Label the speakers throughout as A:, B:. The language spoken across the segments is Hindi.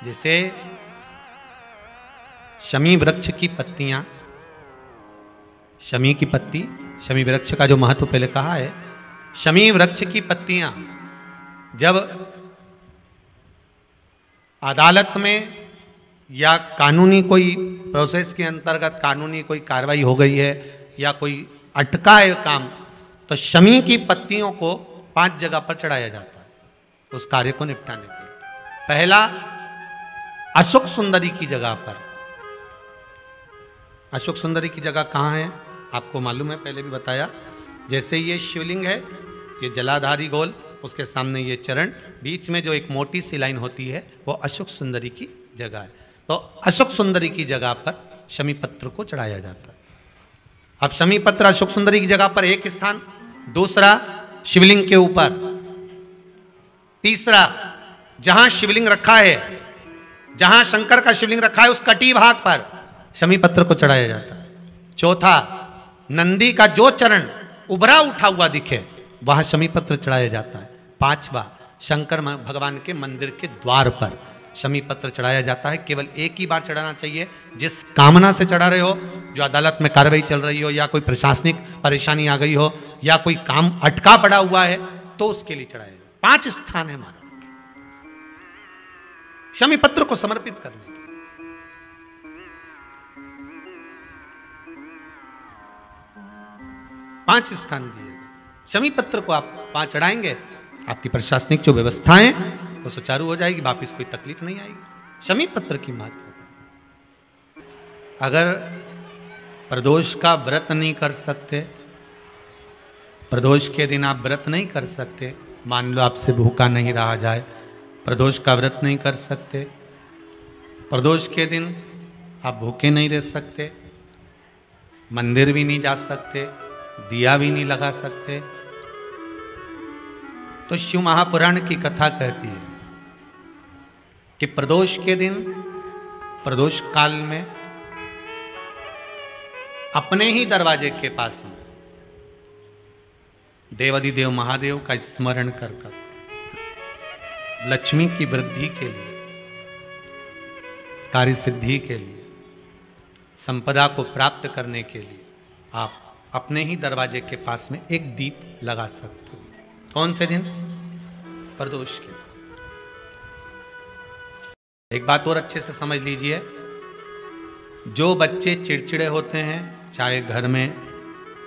A: जैसे शमी वृक्ष की पत्तियां, शमी की पत्ती, शमी वृक्ष का जो महत्व पहले कहा है, शमी वृक्ष की पत्तियां जब अदालत में या कानूनी कोई प्रोसेस के अंतर्गत कानूनी कोई कार्रवाई हो गई है या कोई अटका है काम, तो शमी की पत्तियों को 5 जगह पर चढ़ाया जाता है उस कार्य को निपटाने के लिए। पहला, अशोक सुंदरी की जगह पर। अशोक सुंदरी की जगह कहाँ है आपको मालूम है, पहले भी बताया। जैसे ये शिवलिंग है, ये जलाधारी गोल, उसके सामने ये चरण, बीच में जो एक मोटी सी लाइन होती है वो अशोक सुंदरी की जगह है। तो अशोक सुंदरी की जगह पर शमी पत्र को चढ़ाया जाता है। अब शमी पत्र अशोक सुंदरी की जगह पर एक स्थान, दूसरा शिवलिंग के ऊपर, तीसरा जहां शिवलिंग रखा है, जहां शंकर का शिवलिंग रखा है उस कटी भाग पर शमी पत्र को चढ़ाया जाता है। चौथा, नंदी का जो चरण उभरा उठा हुआ दिखे वहां शमी पत्र चढ़ाया जाता है। पांचवा, शंकर भगवान के मंदिर के द्वार पर शमी पत्र चढ़ाया जाता है। केवल एक ही बार चढ़ाना चाहिए। जिस कामना से चढ़ा रहे हो, जो अदालत में कार्रवाई चल रही हो या कोई प्रशासनिक परेशानी आ गई हो या कोई काम अटका पड़ा हुआ है, तो उसके लिए चढ़ाया जाए। 5 स्थान है हमारा शमी पत्र को समर्पित करने के। 5 स्थान दिए गए। शमी पत्र को आप 5 चढ़ाएंगे, आपकी प्रशासनिक जो व्यवस्थाएं वो सुचारू हो जाएगी, वापिस कोई तकलीफ नहीं आएगी। शमी पत्र की महत्व। अगर प्रदोष का व्रत नहीं कर सकते, प्रदोष के दिन आप व्रत नहीं कर सकते, मान लो आपसे भूखा नहीं रहा जाए, प्रदोष का व्रत नहीं कर सकते, प्रदोष के दिन आप भूखे नहीं रह सकते, मंदिर भी नहीं जा सकते, दिया भी नहीं लगा सकते, तो शिव महापुराण की कथा कहती है कि प्रदोष के दिन, प्रदोष काल में अपने ही दरवाजे के पास में देवाधिदेव महादेव का स्मरण कर कर लक्ष्मी की वृद्धि के लिए, कार्य सिद्धि के लिए, संपदा को प्राप्त करने के लिए आप अपने ही दरवाजे के पास में एक दीप लगा सकते हो। कौन से दिन? प्रदोष के। एक बात और अच्छे से समझ लीजिए, जो बच्चे चिड़चिड़े होते हैं, चाहे घर में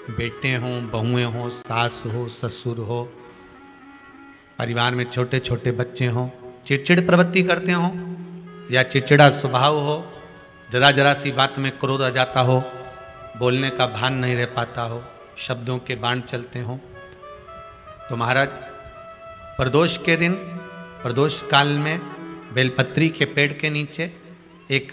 A: बेटे हों, बहुएं हों, सास हो, ससुर हो, परिवार में छोटे छोटे बच्चे हों, चिड़चिड़ प्रवृत्ति करते हों या चिड़चिड़ा स्वभाव हो, जरा जरा सी बात में क्रोध आ जाता हो, बोलने का भान नहीं रह पाता हो, शब्दों के बाण चलते हों, तो महाराज प्रदोष के दिन, प्रदोष काल में बेलपत्री के पेड़ के नीचे एक,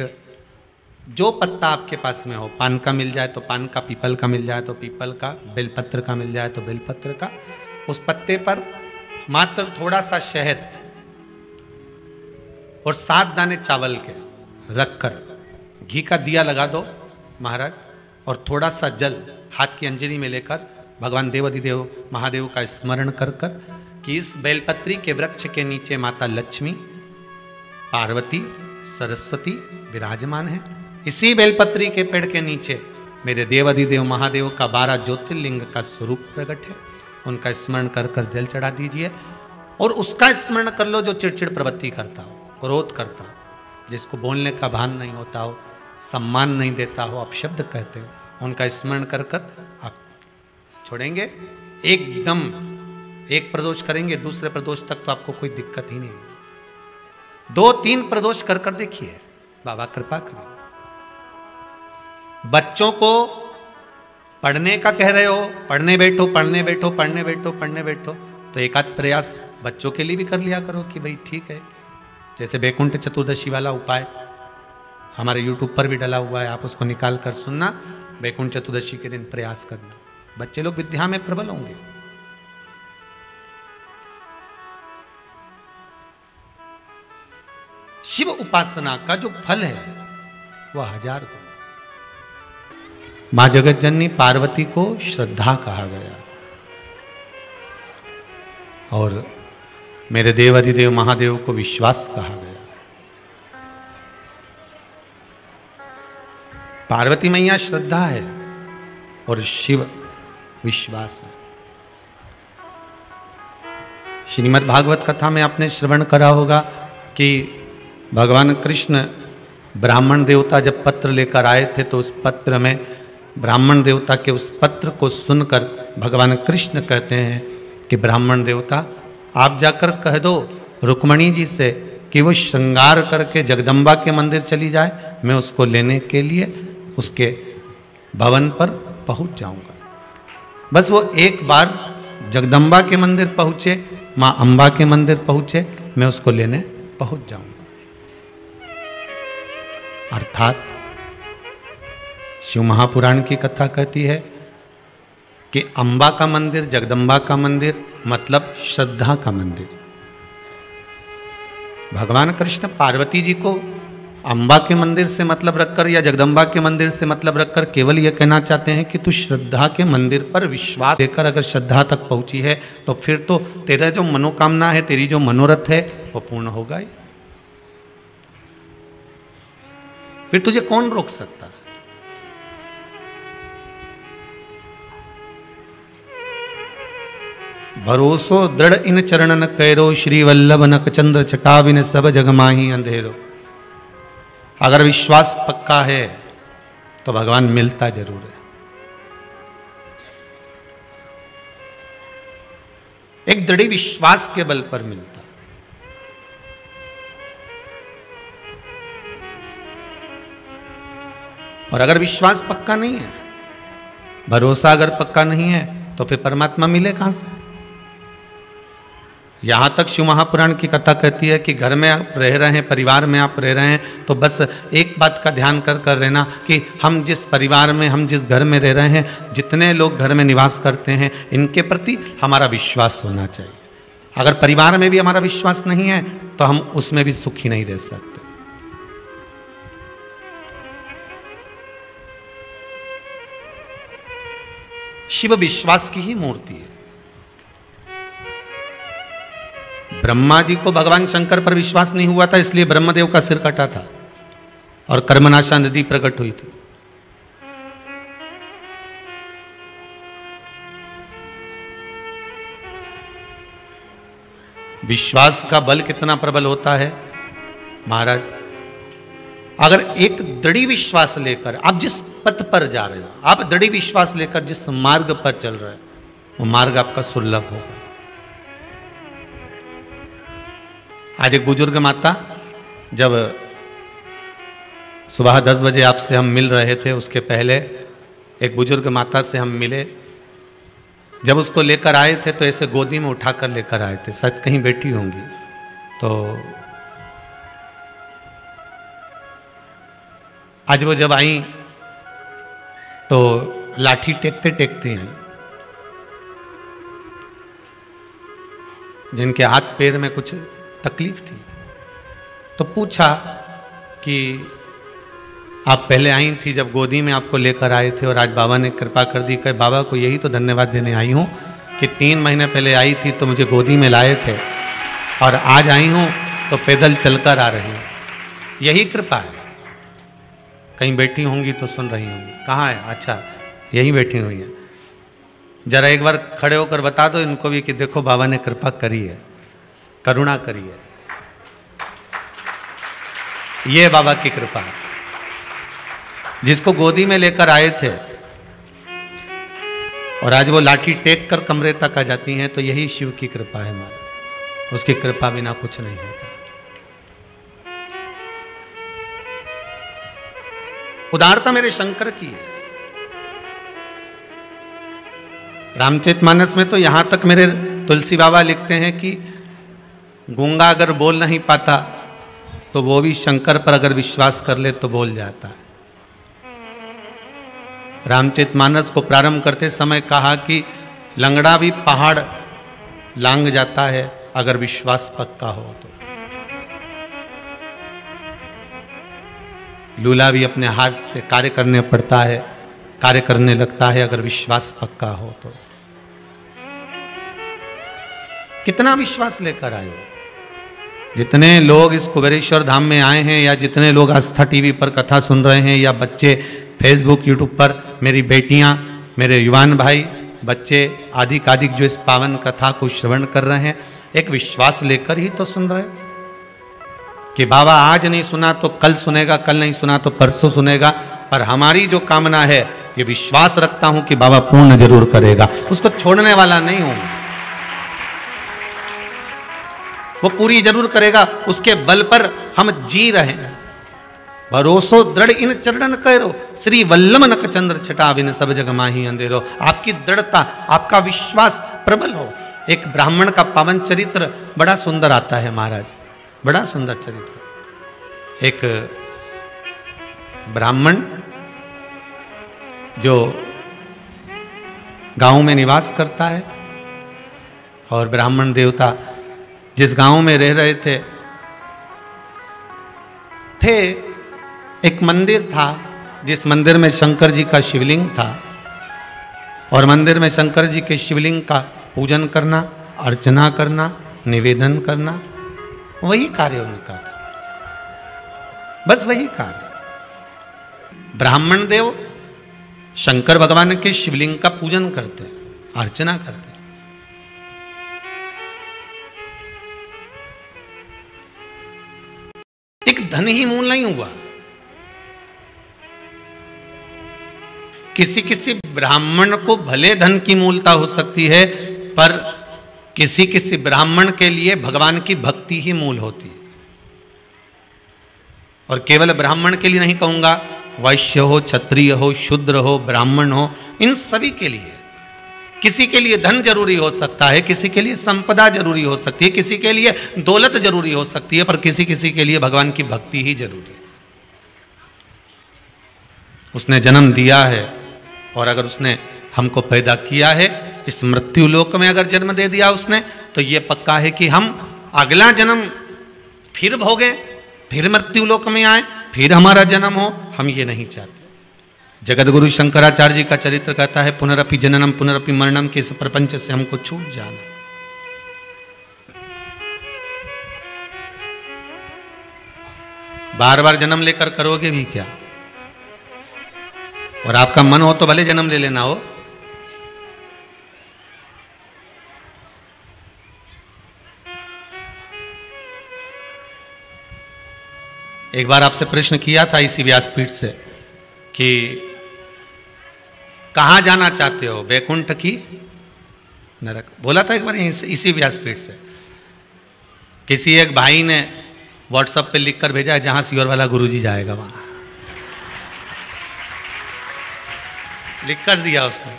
A: जो पत्ता आपके पास में हो, पान का मिल जाए तो पान का, पीपल का मिल जाए तो पीपल का, बेलपत्र का मिल जाए तो बेलपत्र का, उस पत्ते पर मात्र थोड़ा सा शहद और 7 दाने चावल के रखकर घी का दिया लगा दो महाराज, और थोड़ा सा जल हाथ की अंजलि में लेकर भगवान देवाधिदेव महादेव का स्मरण कर कर कि इस बेलपत्री के वृक्ष के नीचे माता लक्ष्मी, पार्वती, सरस्वती विराजमान है। इसी बेलपत्री के पेड़ के नीचे मेरे देवाधिदेव महादेव का 12 ज्योतिर्लिंग का स्वरूप प्रकट है। उनका स्मरण कर कर जल चढ़ा दीजिए और उसका स्मरण कर लो जो चिड़चिड़ प्रवृत्ति करता हो, क्रोध करता हो, जिसको बोलने का भान नहीं होता हो, सम्मान नहीं देता हो, अपशब्द कहते हो, उनका स्मरण कर कर आप छोड़ेंगे। एकदम एक प्रदोष करेंगे, दूसरे प्रदोष तक तो आपको कोई दिक्कत ही नहीं। 2-3 प्रदोष कर कर देखिए, बाबा कृपा करें। बच्चों को पढ़ने का कह रहे हो, पढ़ने बैठो, पढ़ने बैठो, पढ़ने बैठो, पढ़ने बैठो, तो एक आध प्रयास बच्चों के लिए भी कर लिया करो कि भाई ठीक है। जैसे वैकुंठ चतुर्दशी वाला उपाय हमारे YouTube पर भी डला हुआ है, आप उसको निकाल कर सुनना, वैकुंठ चतुर्दशी के दिन प्रयास करना, बच्चे लोग विद्या में प्रबल होंगे। शिव उपासना का जो फल है वह 1000 गुना। मां जगत जननी पार्वती को श्रद्धा कहा गया और मेरे देवाधिदेव महादेव को विश्वास कहा गया। पार्वती मैया श्रद्धा है और शिव विश्वास है। श्रीमद् भागवत कथा में आपने श्रवण करा होगा कि भगवान कृष्ण ब्राह्मण देवता जब पत्र लेकर आए थे तो उस पत्र में ब्राह्मण देवता के उस पत्र को सुनकर भगवान कृष्ण कहते हैं कि ब्राह्मण देवता आप जाकर कह दो रुक्मणी जी से कि वो श्रृंगार करके जगदम्बा के मंदिर चली जाए, मैं उसको लेने के लिए उसके भवन पर पहुंच जाऊंगा। बस वो एक बार जगदम्बा के मंदिर पहुंचे, माँ अम्बा के मंदिर पहुंचे, मैं उसको लेने पहुंच जाऊंगा। अर्थात शिव महापुराण की कथा कहती है कि अम्बा का मंदिर, जगदम्बा का मंदिर मतलब श्रद्धा का मंदिर। भगवान कृष्ण पार्वती जी को अम्बा के मंदिर से मतलब रखकर या जगदम्बा के मंदिर से मतलब रखकर केवल यह कहना चाहते हैं कि तू श्रद्धा के मंदिर पर विश्वास लेकर अगर श्रद्धा तक पहुंची है तो फिर तो तेरा जो मनोकामना है, तेरी जो मनोरथ है वो पूर्ण होगा ही। फिर तुझे कौन रोक सकता है? भरोसो दृढ़ इन चरणन कैरो, श्री वल्लभ नक चंद्र चटाविन सब जग माही अंधेरो। अगर विश्वास पक्का है तो भगवान मिलता जरूर है। एक दृढ़ विश्वास के बल पर मिलता। और अगर विश्वास पक्का नहीं है, भरोसा अगर पक्का नहीं है तो फिर परमात्मा मिले कहां से? यहां तक शिव महापुराण की कथा कहती है कि घर में आप रह रहे हैं, परिवार में आप रह रहे हैं तो बस एक बात का ध्यान कर रहना कि हम जिस परिवार में, हम जिस घर में रह रहे हैं, जितने लोग घर में निवास करते हैं, इनके प्रति हमारा विश्वास होना चाहिए। अगर परिवार में भी हमारा विश्वास नहीं है तो हम उसमें भी सुखी नहीं रह सकते। शिव विश्वास की ही मूर्ति है। ब्रह्मा जी को भगवान शंकर पर विश्वास नहीं हुआ था, इसलिए ब्रह्मदेव का सिर कटा था और कर्मनाशा नदी प्रकट हुई थी। विश्वास का बल कितना प्रबल होता है महाराज। अगर एक दृढ़ विश्वास लेकर आप जिस पथ पर जा रहे हो, आप दृढ़ विश्वास लेकर जिस मार्ग पर चल रहे हो, वो मार्ग आपका सुलभ होगा। आज एक बुजुर्ग माता, जब सुबह 10 बजे आपसे हम मिल रहे थे, उसके पहले एक बुजुर्ग माता से हम मिले। जब उसको लेकर आए थे तो ऐसे गोदी में उठाकर लेकर आए थे, शायद कहीं बैठी होंगी। तो आज वो जब आई तो लाठी टेकते टेकते हैं, जिनके हाथ पैर में कुछ तकलीफ थी, तो पूछा कि आप पहले आई थी जब गोदी में आपको लेकर आए थे और आज बाबा ने कृपा कर दी। कहे बाबा को यही तो धन्यवाद देने आई हूँ कि 3 महीने पहले आई थी तो मुझे गोदी में लाए थे और आज आई हूँ तो पैदल चलकर आ रही हूँ। यही कृपा है। कहीं बैठी होंगी तो सुन रही होंगी। कहाँ है? अच्छा, यही बैठी हुई है। जरा एक बार खड़े होकर बता दो इनको भी कि देखो बाबा ने कृपा करी है, करुणा करी है। ये बाबा की कृपा है। जिसको गोदी में लेकर आए थे और आज वो लाठी टेक कर कमरे तक आ जाती हैं, तो यही शिव की कृपा है हमारा। उसकी कृपा बिना कुछ नहीं होता। उदारता मेरे शंकर की है। रामचरितमानस में तो यहां तक मेरे तुलसी बाबा लिखते हैं कि गूंगा अगर बोल नहीं पाता तो वो भी शंकर पर अगर विश्वास कर ले तो बोल जाता है। रामचरितमानस को प्रारंभ करते समय कहा कि लंगड़ा भी पहाड़ लांग जाता है अगर विश्वास पक्का हो तो। लूला भी अपने हाथ से कार्य करने पड़ता है, कार्य करने लगता है अगर विश्वास पक्का हो तो। कितना विश्वास लेकर आए हो? जितने लोग इस कुबेरेश्वर धाम में आए हैं या जितने लोग आस्था टीवी पर कथा सुन रहे हैं या बच्चे फेसबुक यूट्यूब पर मेरी बेटियां, मेरे युवान भाई, बच्चे आधिकाधिक जो इस पावन कथा को श्रवण कर रहे हैं, एक विश्वास लेकर ही तो सुन रहे कि बाबा आज नहीं सुना तो कल सुनेगा, कल नहीं सुना तो परसों सुनेगा। पर हमारी जो कामना है, ये विश्वास रखता हूं कि बाबा पूर्ण जरूर करेगा, उसको छोड़ने वाला नहीं हूं, वो पूरी जरूर करेगा। उसके बल पर हम जी रहे हैं। भरोसो दृढ़ इन चरणन करो, श्री वल्लभ नक चंद्र छटा बिन सब जग माही अंधेरो। आपकी दृढ़ता, आपका विश्वास प्रबल हो। एक ब्राह्मण का पावन चरित्र बड़ा सुंदर आता है महाराज, बड़ा सुंदर चरित्र। एक ब्राह्मण जो गांव में निवास करता है, और ब्राह्मण देवता जिस गांव में रह रहे थे एक मंदिर था, जिस मंदिर में शंकर जी का शिवलिंग था, और मंदिर में शंकर जी के शिवलिंग का पूजन करना, अर्चना करना, निवेदन करना, वही कार्य उनका था, बस वही कार्य। ब्राह्मण देव शंकर भगवान के शिवलिंग का पूजन करते, अर्चना करते। एक धन ही मूल नहीं हुआ। किसी किसी ब्राह्मण को भले धन की मूलता हो सकती है, पर किसी किसी ब्राह्मण के लिए भगवान की भक्ति ही मूल होती है। और केवल ब्राह्मण के लिए नहीं कहूंगा, वैश्य हो, क्षत्रिय हो, शूद्र हो, ब्राह्मण हो, इन सभी के लिए। किसी के लिए धन जरूरी हो सकता है, किसी के लिए संपदा जरूरी हो सकती है, किसी के लिए दौलत जरूरी हो सकती है, पर किसी किसी के लिए भगवान की भक्ति ही जरूरी है। उसने जन्म दिया है, और अगर उसने हमको पैदा किया है, इस मृत्यु लोक में अगर जन्म दे दिया उसने, तो ये पक्का है कि हम अगला जन्म फिर भोगे, फिर मृत्यु लोक में आए, फिर हमारा जन्म हो। हम ये नहीं चाहते। जगत गुरु शंकराचार्य जी का चरित्र कहता है, पुनरपि जननम पुनरपि मरणम, के इस प्रपंच से हमको छूट जाना। बार बार जन्म लेकर करोगे भी क्या? और आपका मन हो तो भले जन्म ले लेना हो। एक बार आपसे प्रश्न किया था इसी व्यासपीठ से कि कहां जाना चाहते हो, वैकुंठ की नरक? बोला था एक बार इसी व्यासपीठ से। किसी एक भाई ने व्हाट्सएप पे लिखकर भेजा है, जहां सियोर वाला गुरुजी जाएगा वहां लिख कर दिया उसने।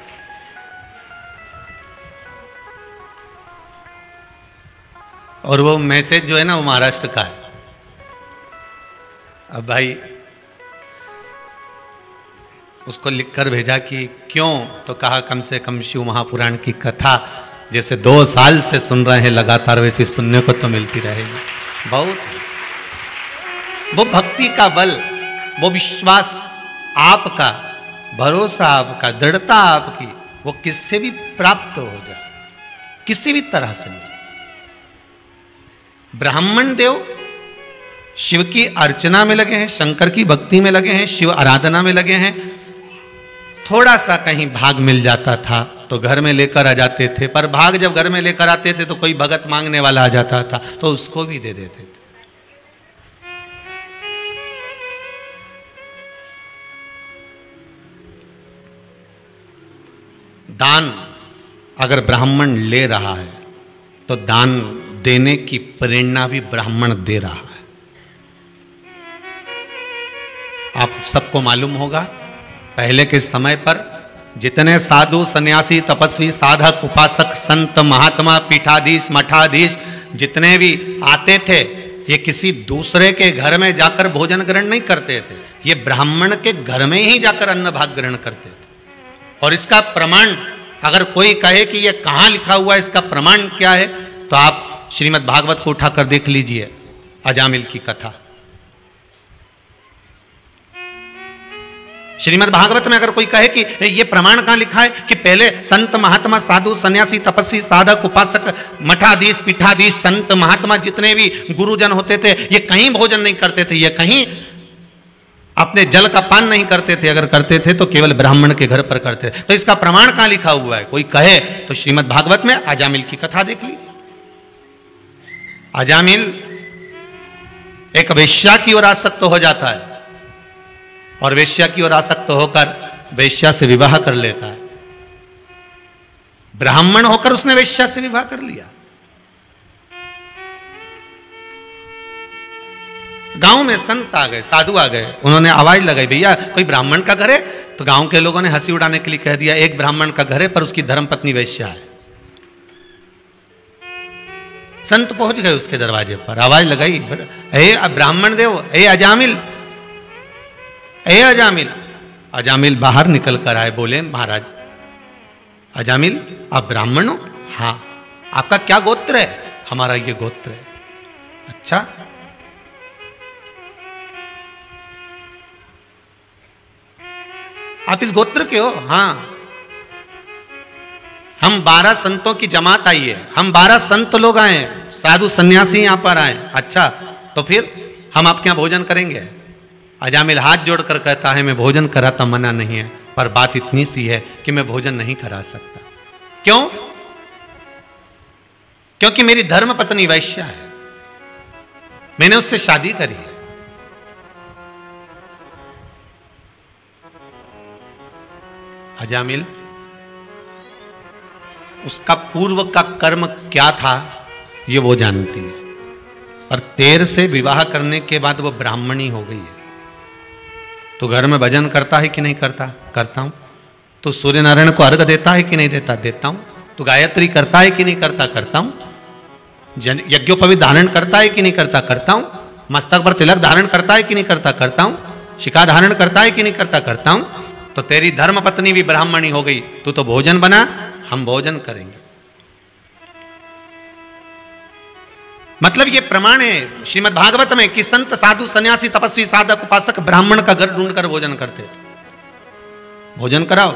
A: और वो मैसेज जो है ना, वो महाराष्ट्र का है। अब भाई उसको लिखकर भेजा कि क्यों, तो कहा कम से कम शिव महापुराण की कथा जैसे 2 साल से सुन रहे हैं लगातार, वैसी सुनने को तो मिलती रहेगी। बहुत वो भक्ति का बल, वो विश्वास आपका, भरोसा आपका, दृढ़ता आपकी, वो किससे भी प्राप्त हो जाए, किसी भी तरह से नहीं। ब्राह्मण देव शिव की अर्चना में लगे हैं, शंकर की भक्ति में लगे हैं, शिव आराधना में लगे हैं। थोड़ा सा कहीं भाग मिल जाता था तो घर में लेकर आ जाते थे, पर भाग जब घर में लेकर आते थे तो कोई भगत मांगने वाला आ जाता था तो उसको भी दे देते थे। दान अगर ब्राह्मण ले रहा है तो दान देने की प्रेरणा भी ब्राह्मण दे रहा है। आप सबको मालूम होगा, पहले के समय पर जितने साधु सन्यासी तपस्वी साधक उपासक संत महात्मा पीठाधीश मठाधीश जितने भी आते थे, ये किसी दूसरे के घर में जाकर भोजन ग्रहण नहीं करते थे, ये ब्राह्मण के घर में ही जाकर अन्न भाग ग्रहण करते थे। और इसका प्रमाण अगर कोई कहे कि ये कहाँ लिखा हुआ है, इसका प्रमाण क्या है, तो आप श्रीमद् भागवत को उठाकर देख लीजिए, अजामिल की कथा। श्रीमद् भागवत में अगर कोई कहे कि ये प्रमाण कहाँ लिखा है कि पहले संत महात्मा साधु सन्यासी तपस्वी साधक उपासक मठाधीश पीठाधीश संत महात्मा जितने भी गुरुजन होते थे, ये कहीं भोजन नहीं करते थे, ये कहीं अपने जल का पान नहीं करते थे, अगर करते थे तो केवल ब्राह्मण के घर पर करते थे। तो इसका प्रमाण कहां लिखा हुआ है? कोई कहे तो श्रीमद् भागवत में अजामिल की कथा देख लीजिए। अजामिल एक वेश्या की ओर आसक्त हो जाता है और वेश्या की ओर आसक्त होकर वेश्या से विवाह कर लेता है। ब्राह्मण होकर उसने वेश्या से विवाह कर लिया। गांव में संत आ गए, साधु आ गए, उन्होंने आवाज लगाई, भैया कोई ब्राह्मण का घर है? तो गांव के लोगों ने हंसी उड़ाने के लिए कह दिया, एक ब्राह्मण का घर है पर उसकी धर्मपत्नी वेश्या है। संत पहुंच गए उसके दरवाजे पर, आवाज लगाई, ए ब्राह्मण देव, ए अजामिल, ए अजामिल। अजामिल बाहर निकल कर आए, बोले महाराज अजामिल आप ब्राह्मण हो? हाँ। आपका क्या गोत्र है? हमारा ये गोत्र है। अच्छा, आप इस गोत्र के हो? हाँ। हम 12 संतों की जमात आई है, हम 12 संत लोग आए हैं, साधु सन्यासी यहां पर आए। अच्छा, तो फिर हम आपके यहां भोजन करेंगे? अजामिल हाथ जोड़कर कहता है, मैं भोजन कराता मना नहीं है, पर बात इतनी सी है कि मैं भोजन नहीं करा सकता। क्यों? क्योंकि मेरी धर्म पत्नी वैश्या है, मैंने उससे शादी करी है। अजामिल उसका पूर्व का कर्म क्या था ये वो जानती है, और तेर से विवाह करने के बाद वो ब्राह्मणी हो गई है। तो घर में भजन करता है कि नहीं करता? करता हूं। तो सूर्य नारायण को अर्घ देता है कि नहीं देता? देता हूं। तो गायत्री करता है कि नहीं करता? करता हूं। यज्ञोपवीत धारण करता है कि नहीं करता? करता हूं। मस्तक पर तिलक धारण करता है कि नहीं करता? करता हूं। शिखा धारण करता है कि नहीं करता? करता हूं। तो तेरी धर्म पत्नी भी ब्राह्मणी हो गई, तू तो भोजन बना, हम भोजन करेंगे। मतलब ये प्रमाण है श्रीमद् भागवत में कि संत साधु सन्यासी तपस्वी साधक उपासक ब्राह्मण का घर ढूंढकर भोजन करते थे। भोजन कराओ।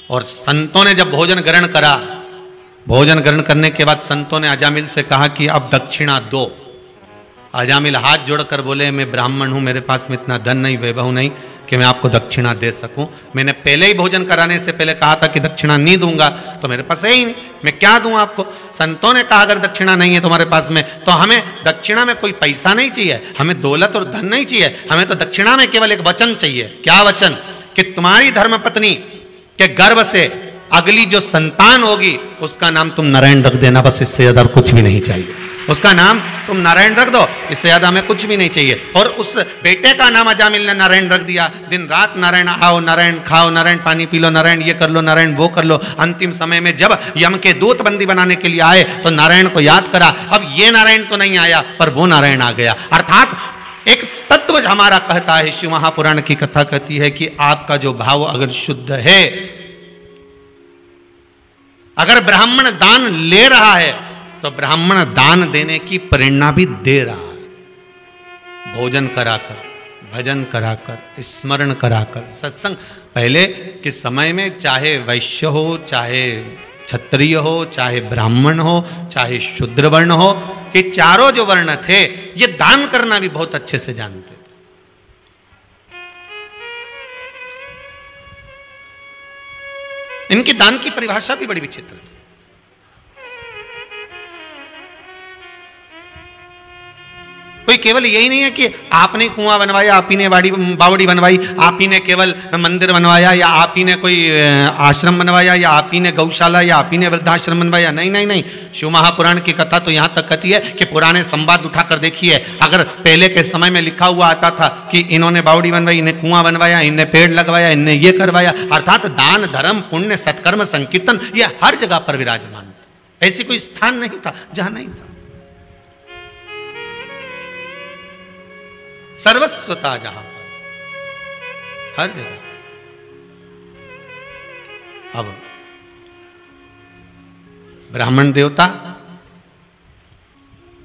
A: और संतों ने जब भोजन ग्रहण करा, भोजन ग्रहण करने के बाद संतों ने अजामिल से कहा कि अब दक्षिणा दो। अजामिल हाथ जोड़कर बोले, मैं ब्राह्मण हूं, मेरे पास में इतना धन नहीं, वैभव नहीं कि मैं आपको दक्षिणा दे सकूं। मैंने पहले ही भोजन कराने से पहले कहा था कि दक्षिणा नहीं दूंगा, तो मेरे पास है ही नहीं, मैं क्या दूं आपको। संतों ने कहा अगर दक्षिणा नहीं है तुम्हारे पास में, तो हमें दक्षिणा में कोई पैसा नहीं चाहिए, हमें दौलत और धन नहीं चाहिए, हमें तो दक्षिणा में केवल एक वचन चाहिए। क्या वचन? कि तुम्हारी धर्मपत्नी के गर्भ से अगली जो संतान होगी उसका नाम तुम नारायण रख देना, बस इससे ज्यादा कुछ भी नहीं चाहिए। उसका नाम तुम नारायण रख दो, इससे ज्यादा हमें कुछ भी नहीं चाहिए। और उस बेटे का नाम अजामिल ने नारायण रख दिया। दिन रात नारायण आओ, नारायण खाओ, नारायण पानी पी लो, नारायण ये कर लो, नारायण वो कर लो। अंतिम समय में जब यम के दूत बंदी बनाने के लिए आए तो नारायण को याद करा। अब ये नारायण तो नहीं आया पर वो नारायण आ गया। अर्थात एक तत्व हमारा कहता है, शिव महापुराण की कथा कहती है कि आपका जो भाव अगर शुद्ध है, अगर ब्राह्मण दान ले रहा है तो ब्राह्मण दान देने की प्रेरणा भी दे रहा है। भोजन कराकर, भजन कराकर, स्मरण कराकर, सत्संग। पहले के समय में चाहे वैश्य हो, चाहे क्षत्रिय हो, चाहे ब्राह्मण हो, चाहे शूद्र वर्ण हो, ये चारों जो वर्ण थे ये दान करना भी बहुत अच्छे से जानते थे। इनकी दान की परिभाषा भी बड़ी विचित्र थी। कोई केवल यही नहीं है कि आपने कुआं बनवाया, आप ही ने बावड़ी बनवाई, आप ही ने केवल मंदिर बनवाया, या आप ही ने कोई आश्रम बनवाया, या आप ही ने गौशाला, या आप ही ने वृद्धाश्रम बनवाया। नहीं नहीं नहीं, शिव महापुराण की कथा तो यहाँ तक कहती है कि पुराने संवाद उठाकर देखिए। अगर पहले के समय में लिखा हुआ आता था कि इन्होंने बावड़ी बनवाई, इन्हें कुआं बनवाया, इन्हें पेड़ लगवाया, इन्हें ये करवाया, अर्थात दान धर्म पुण्य सत्कर्म संकीर्तन ये हर जगह पर विराजमान था। ऐसी कोई स्थान नहीं था जहां नहीं था। सर्वस्वता जहां पर, हर जगह। अब ब्राह्मण देवता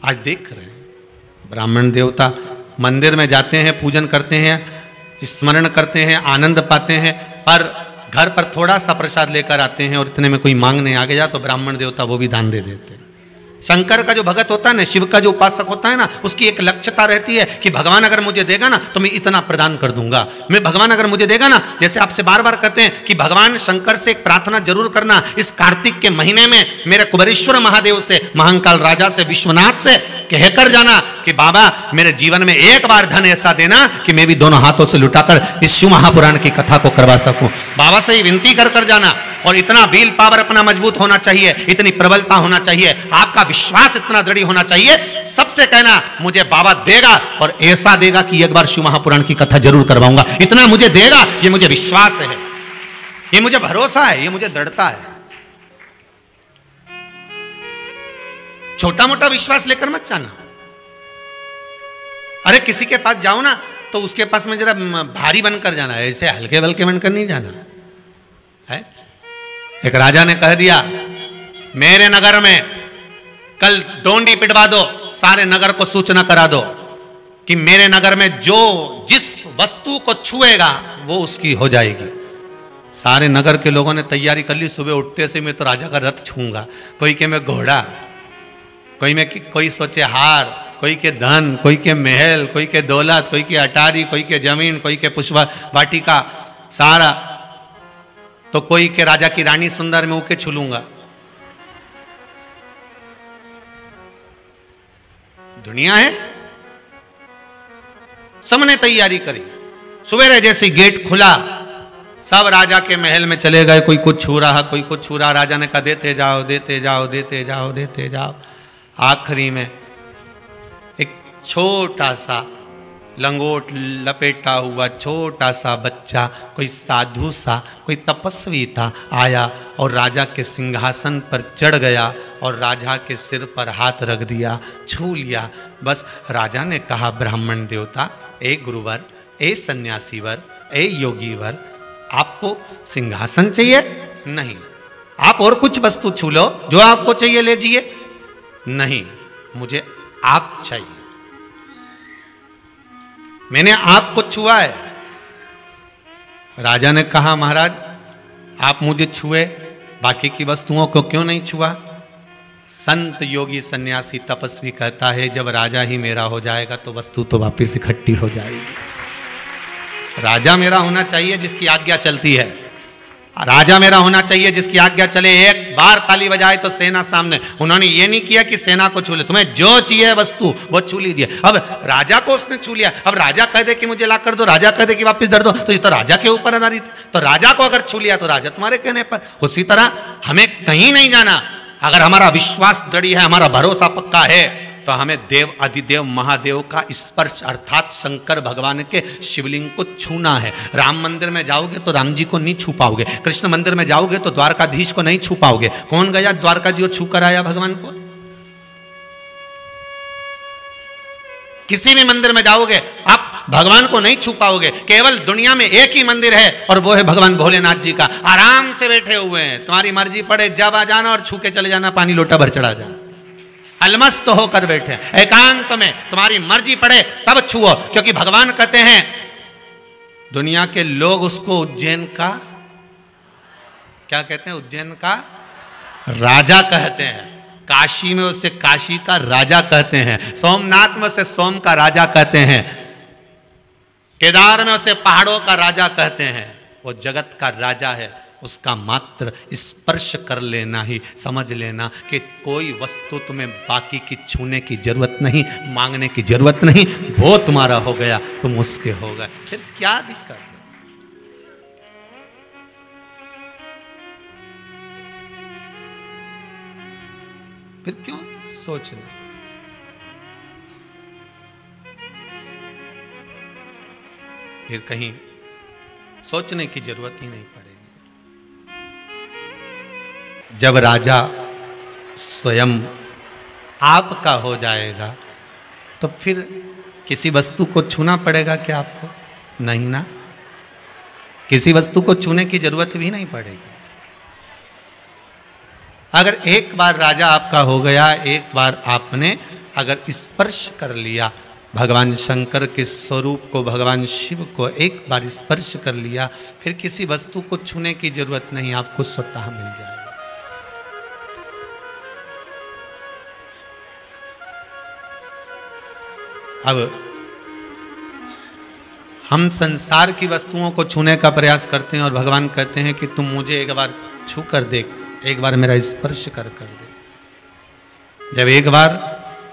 A: आज देख रहे हैं, ब्राह्मण देवता मंदिर में जाते हैं, पूजन करते हैं, स्मरण करते हैं, आनंद पाते हैं, पर घर पर थोड़ा सा प्रसाद लेकर आते हैं और इतने में कोई मांगने आ गया तो ब्राह्मण देवता वो भी दान दे देते हैं। शंकर का जो भगत होता है ना, शिव का जो उपासक होता है ना, उसकी एक लक्ष्यता रहती है कि भगवान अगर मुझे देगा ना तो मैं इतना प्रदान कर दूंगा। मैं भगवान अगर मुझे देगा ना, जैसे आपसे बार बार कहते हैं कि भगवान शंकर से एक प्रार्थना जरूर करना, इस कार्तिक के महीने में मेरे कुबेरेश्वर महादेव से, महाकाल राजा से, विश्वनाथ से कहकर जाना कि बाबा मेरे जीवन में एक बार धन ऐसा देना कि मैं भी दोनों हाथों से लुटाकर इस शिव महापुराण की कथा को करवा सकूं। बाबा से ही विनती कर कर जाना। और इतना विल पावर अपना मजबूत होना चाहिए, इतनी प्रबलता होना चाहिए, आपका विश्वास इतना दृढ़ होना चाहिए। सबसे कहना मुझे बाबा देगा और ऐसा देगा कि एक बार शिव महापुराण की कथा जरूर करवाऊंगा। इतना मुझे देगा, ये मुझे विश्वास है, ये मुझे भरोसा है, ये मुझे दृढ़ता है। छोटा मोटा विश्वास लेकर मत जाना। अरे किसी के पास जाओ ना तो उसके पास में जरा भारी बनकर जाना है, ऐसे हल्के बल्के बनकर नहीं जाना है। एक राजा ने कह दिया मेरे नगर में कल डोंडी पिटवा दो, सारे नगर को सूचना करा दो कि मेरे नगर में जो जिस वस्तु को छुएगा वो उसकी हो जाएगी। सारे नगर के लोगों ने तैयारी कर ली। सुबह उठते से मैं तो राजा का रथ छूंगा, कोई के मैं घोड़ा, कोई सोचे हार, कोई के धन, कोई के महल, कोई के दौलत, कोई के अटारी, कोई के जमीन, कोई के पुष्प वाटिका, सारा। तो कोई के राजा की रानी सुंदर में उके छू लूंगा। दुनिया है, सबने तैयारी करी। सवेरे जैसे गेट खुला, सब राजा के महल में चले गए। कोई कुछ छू रहा, कोई कुछ छू रहा। राजा ने कहा देते जाओ, देते जाओ, देते जाओ, देते जाओ। आखिरी में एक छोटा सा लंगोट लपेटा हुआ छोटा सा बच्चा, कोई साधु सा, कोई तपस्वी था, आया और राजा के सिंहासन पर चढ़ गया और राजा के सिर पर हाथ रख दिया, छू लिया। बस राजा ने कहा ब्राह्मण देवता, ए गुरुवर, ए सन्यासीवर, ए योगीवर, आपको सिंहासन चाहिए? नहीं। आप और कुछ वस्तु छू लो, जो आपको चाहिए ले जाइए। नहीं, मुझे आप चाहिए। मैंने आपको छुआ है। राजा ने कहा महाराज आप मुझे छुए, बाकी की वस्तुओं को क्यों नहीं छुआ? संत योगी सन्यासी तपस्वी कहता है जब राजा ही मेरा हो जाएगा तो वस्तु तो वापस इकट्ठी हो जाएगी। राजा मेरा होना चाहिए जिसकी आज्ञा चलती है। राजा मेरा होना चाहिए जिसकी आज्ञा चले। एक बार ताली बजाए तो सेना सामने। उन्होंने ये नहीं किया कि सेना को छू ले, तुम्हें जो चाहिए वस्तु वो छू लीजिए। अब राजा को उसने छू लिया। अब राजा कह दे कि मुझे ला कर दो, राजा कह दे कि वापस दर दो, तो ये तो राजा के ऊपर आधारित है। तो राजा को अगर छू लिया तो राजा तुम्हारे कहने पर। उसी तरह हमें कहीं नहीं जाना। अगर हमारा विश्वास दृढ़ है, हमारा भरोसा पक्का है, तो हमें देव अधिदेव महादेव का स्पर्श अर्थात शंकर भगवान के शिवलिंग को छूना है। राम मंदिर में जाओगे तो राम जी को नहीं छू पाओगे, कृष्ण मंदिर में जाओगे तो द्वारकाधीश को नहीं छू पाओगे। कौन गया द्वारका जी और छू कर आया भगवान को? किसी भी मंदिर में जाओगे आप भगवान को नहीं छू पाओगे। केवल दुनिया में एक ही मंदिर है और वो है भगवान भोलेनाथ जी का। आराम से बैठे हुए हैं, तुम्हारी मर्जी पड़े जब आ जाना और छू के चले जाना, पानी लोटा भर चढ़ा जाना। अलमस्त होकर बैठे एकांत में, तुम्हारी मर्जी पड़े तब छुओ। क्योंकि भगवान कहते हैं दुनिया के लोग उसको उज्जैन का क्या कहते हैं? उज्जैन का राजा कहते हैं। काशी में उसे काशी का राजा कहते हैं। सोमनाथ में उसे सोम का राजा कहते हैं। केदार में उसे पहाड़ों का राजा कहते हैं। वो जगत का राजा है। उसका मात्र स्पर्श कर लेना ही समझ लेना कि कोई वस्तु तुम्हें बाकी की छूने की जरूरत नहीं, मांगने की जरूरत नहीं। वो तुम्हारा हो गया, तुम उसके हो गए। फिर क्या दिक्कत है? फिर क्यों सोचना? फिर कहीं सोचने की जरूरत ही नहीं पड़ेगी। जब राजा स्वयं आपका हो जाएगा तो फिर किसी वस्तु को छूना पड़ेगा क्या आपको? नहीं ना, किसी वस्तु को छूने की जरूरत भी नहीं पड़ेगी। अगर एक बार राजा आपका हो गया, एक बार आपने अगर स्पर्श कर लिया भगवान शंकर के स्वरूप को, भगवान शिव को एक बार स्पर्श कर लिया, फिर किसी वस्तु को छूने की जरूरत नहीं, आपको स्वतः मिल जाएगा। अब हम संसार की वस्तुओं को छूने का प्रयास करते हैं और भगवान कहते हैं कि तुम मुझे एक बार छू कर देख, एक बार मेरा स्पर्श कर दे। जब एक बार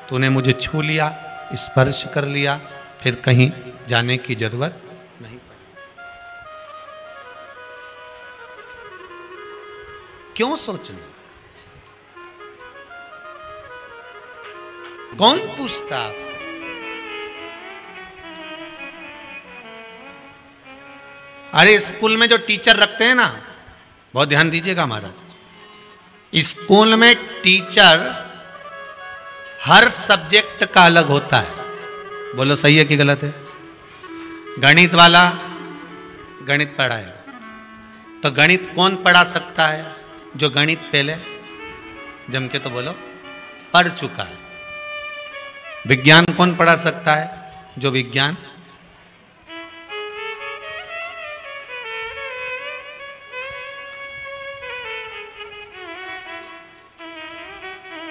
A: तूने मुझे छू लिया, स्पर्श कर लिया, फिर कहीं जाने की जरूरत नहीं पड़ी। क्यों सोचना? कौन पूछता? अरे स्कूल में जो टीचर रखते हैं ना, बहुत ध्यान दीजिएगा महाराज, स्कूल में टीचर हर सब्जेक्ट का अलग होता है। बोलो सही है कि गलत है? गणित वाला गणित पढ़ाएगा, तो गणित कौन पढ़ा सकता है? जो गणित पहले जम के तो बोलो पढ़ चुका है। विज्ञान कौन पढ़ा सकता है? जो विज्ञान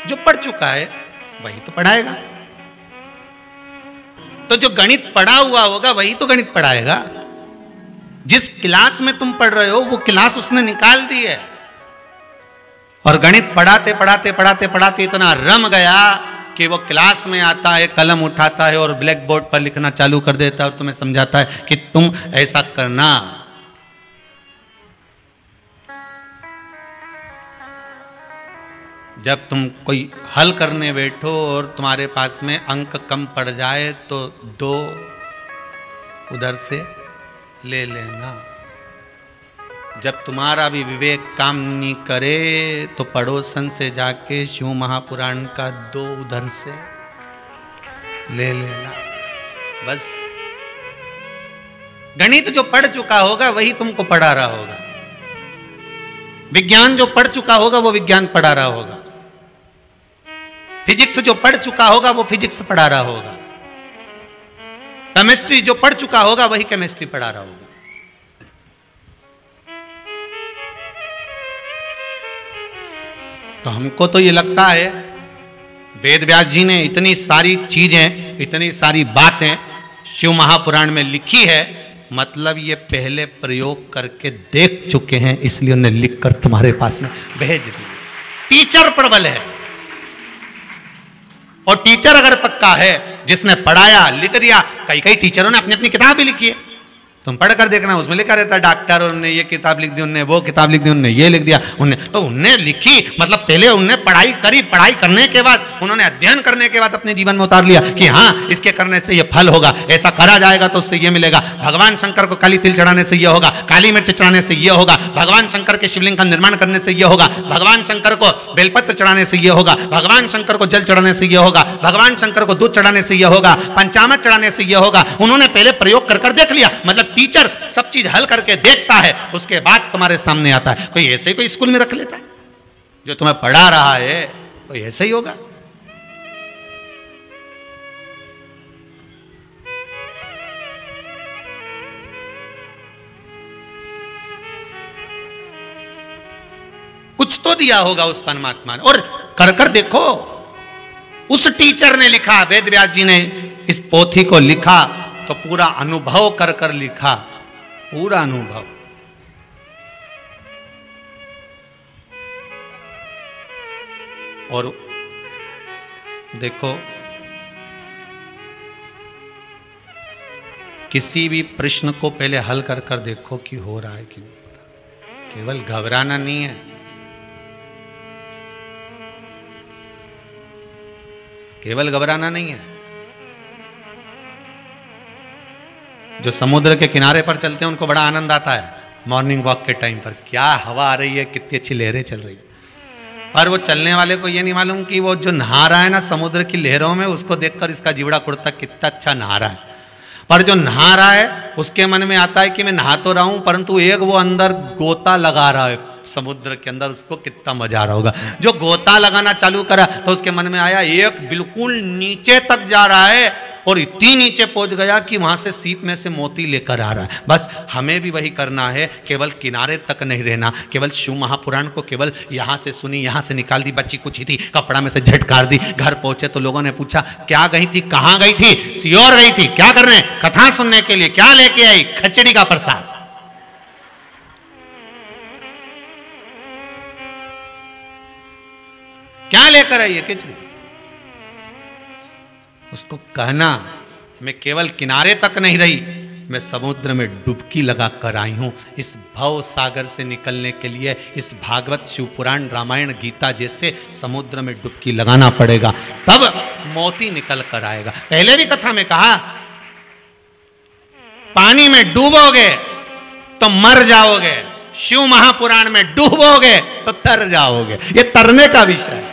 A: जो पढ़ चुका है वही तो पढ़ाएगा। तो जो गणित पढ़ा हुआ होगा वही तो गणित पढ़ाएगा। जिस क्लास में तुम पढ़ रहे हो वो क्लास उसने निकाल दी है, और गणित पढ़ाते पढ़ाते पढ़ाते पढ़ाते इतना रम गया कि वो क्लास में आता है, कलम उठाता है और ब्लैक बोर्ड पर लिखना चालू कर देता है और तुम्हें समझाता है कि तुम ऐसा करना। जब तुम कोई हल करने बैठो और तुम्हारे पास में अंक कम पड़ जाए तो 2 उधर से ले लेना। जब तुम्हारा भी विवेक काम नहीं करे तो पड़ोसन से जाके शिव महापुराण का 2 उधर से ले लेना। बस गणित जो पढ़ चुका होगा वही तुमको पढ़ा रहा होगा। विज्ञान जो पढ़ चुका होगा वो विज्ञान पढ़ा रहा होगा। फिजिक्स जो पढ़ चुका होगा वो फिजिक्स पढ़ा रहा होगा। केमिस्ट्री जो पढ़ चुका होगा वही केमिस्ट्री पढ़ा रहा होगा। तो हमको तो ये लगता है वेद व्यास जी ने इतनी सारी चीजें, इतनी सारी बातें शिव महापुराण में लिखी है, मतलब ये पहले प्रयोग करके देख चुके हैं, इसलिए उन्हें लिखकर तुम्हारे पास में भेज दिया। टीचर प्रबल है, और टीचर अगर पक्का है, जिसने पढ़ाया लिख दिया। कई टीचरों ने अपनी अपनी किताब भी लिखी है, तुम पढ़ कर देखना, उसमें लिखा रहता है डॉक्टर, उन्होंने ये किताब लिख दी, उन्होंने वो किताब लिख दी, उन्होंने ये लिख दिया, तो उन्हें लिखी, मतलब पहले उन्होंने पढ़ाई करी, पढ़ाई करने के बाद उन्होंने अध्ययन करने के बाद अपने जीवन में उतार लिया कि हाँ इसके करने से ये फल होगा, ऐसा करा जाएगा तो उससे ये मिलेगा। भगवान शंकर को काली तिल चढ़ाने से ये होगा, काली मिर्च चढ़ाने से ये होगा, भगवान शंकर के शिवलिंग का निर्माण करने से ये होगा, भगवान शंकर को बेलपत्र चढ़ाने से ये होगा, भगवान शंकर को जल चढ़ाने से ये होगा, भगवान शंकर को दूध चढ़ाने से ये होगा, पंचामृत चढ़ाने से ये होगा। उन्होंने पहले प्रयोग कर देख लिया। मतलब टीचर सब चीज हल करके देखता है, उसके बाद तुम्हारे सामने आता है। कोई ऐसे ही कोई स्कूल में रख लेता है? जो तुम्हें पढ़ा रहा है कोई ऐसे ही होगा? कुछ तो दिया होगा उस परमात्मा ने, और कर कर देखो। उस टीचर ने लिखा, वेद व्यास जी ने इस पोथी को लिखा तो पूरा अनुभव कर कर लिखा, पूरा अनुभव। और देखो, किसी भी प्रश्न को पहले हल कर कर देखो कि हो रहा है कि नहीं हो रहा। केवल घबराना नहीं है, केवल घबराना नहीं है। जो समुद्र के किनारे पर चलते हैं उनको बड़ा आनंद आता है मॉर्निंग वॉक के टाइम पर, क्या हवा आ रही है, कितनी अच्छी लहरें चल रही है। पर वो चलने वाले को ये नहीं मालूम कि वो जो नहा रहा है ना समुद्र की लहरों में, उसको देखकर इसका जीवड़ा कुड़ता कितना अच्छा नहा रहा है। पर जो नहा रहा है उसके मन में आता है कि मैं नहा तो रहा हूं, परंतु एक वो अंदर गोता लगा रहा है समुद्र के अंदर, उसको कितना मजा आ रहा होगा। जो गोता लगाना चालू करा तो उसके मन में आया एक बिल्कुल नीचे तक जा रहा है और इतनी नीचे पहुंच गया कि वहां से सीप में से मोती लेकर आ रहा है। बस हमें भी वही करना है, केवल किनारे तक नहीं रहना, केवल शिव महापुराण को केवल यहां से सुनी, यहां से निकाल दी, बच्ची कुछ ही थी, कपड़ा में से झटकार दी। घर पहुंचे तो लोगों ने पूछा क्या गई थी, कहां गई थी? सियोर गई थी। क्या करने? कथा सुनने के लिए। क्या लेके आई? खिचड़ी का प्रसाद। क्या लेकर आई है? खिचड़ी। उसको कहना मैं केवल किनारे तक नहीं रही, मैं समुद्र में डुबकी लगा कर आई हूं। इस भव सागर से निकलने के लिए इस भागवत, शिवपुराण, रामायण, गीता जैसे समुद्र में डुबकी लगाना पड़ेगा, तब मोती निकल कर आएगा। पहले भी कथा में कहा पानी में डूबोगे तो मर जाओगे, शिव महापुराण में डूबोगे तो तर जाओगे। ये तरने का विषय है।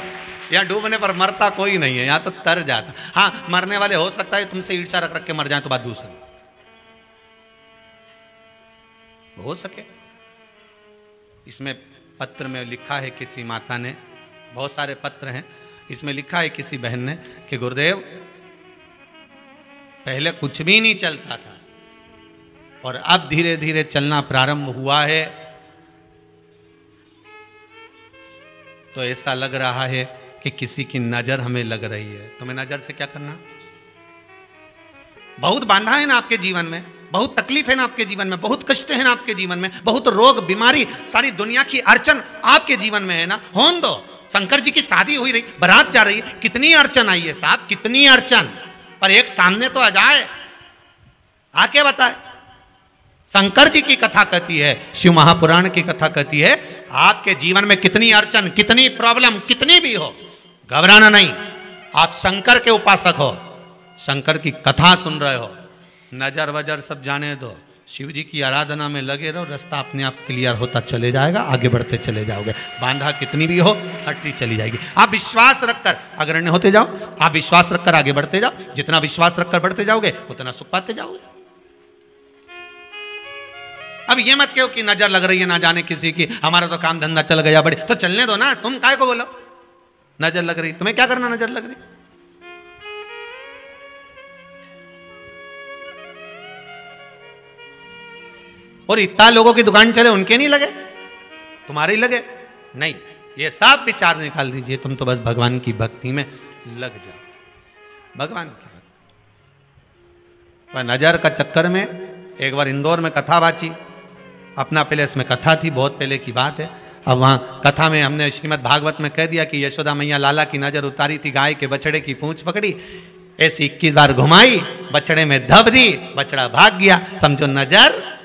A: यहाँ डूबने पर मरता कोई नहीं है, यहाँ तो तर जाता। हाँ, मरने वाले हो सकता है तुमसे ईर्ष्या रख रख के मर जाए तो बात दूसरी हो सके। इसमें पत्र में लिखा है किसी माता ने, बहुत सारे पत्र हैं, इसमें लिखा है किसी बहन ने कि गुरुदेव पहले कुछ भी नहीं चलता था और अब धीरे धीरे चलना प्रारंभ हुआ है, तो ऐसा लग रहा है कि किसी की नजर हमें लग रही है। तुम्हें नजर से क्या करना? बहुत बांधा है ना आपके जीवन में, बहुत तकलीफ है ना आपके जीवन में, बहुत कष्ट है ना आपके जीवन में, बहुत रोग बीमारी, सारी दुनिया की अड़चन आपके जीवन में है ना। होन दो। शंकर जी की शादी हुई रही, बारात जा रही है, कितनी अड़चन आई है साहब, कितनी अड़चन, पर एक सामने तो आ जाए, आके बताए। शंकर जी की कथा कहती है, शिव महापुराण की कथा कहती है, आपके जीवन में कितनी अड़चन, कितनी प्रॉब्लम, कितनी भी हो, घबराना नहीं। आप शंकर के उपासक हो, शंकर की कथा सुन रहे हो, नजर वजर सब जाने दो, शिव जी की आराधना में लगे रहो, रास्ता अपने आप क्लियर होता चले जाएगा, आगे बढ़ते चले जाओगे। बांधा कितनी भी हो हटती चली जाएगी। आप विश्वास रखकर अग्रण्य होते जाओ, आप विश्वास रखकर आगे बढ़ते जाओ। जितना विश्वास रखकर बढ़ते जाओगे उतना सुख पाते जाओगे। अब ये मत कहो कि नजर लग रही है ना जाने किसी की, हमारा तो काम धंधा चल गया बड़े, तो चलने दो ना, तुम काय को बोलो नजर लग रही, तुम्हें क्या करना नजर लग रही? और इतना लोगों की दुकान चले उनके नहीं लगे, तुम्हारे ही लगे? नहीं, ये सब विचार निकाल दीजिए। तुम तो बस भगवान की भक्ति में लग जाओ, भगवान की भक्ति। पर नजर का चक्कर में एक बार इंदौर में कथा बाची, अपना पैलेस में कथा थी, बहुत पहले की बात है। अब वहाँ कथा में हमने श्रीमद् भागवत में कह दिया कि यशोदा मैया लाला की नजर उतारी थी, गाय के बछड़े की पूंछ पकड़ी, ऐसी 21 बार घुमाई, बछड़े में धब दी, बछड़ा भाग गया, समझो नजर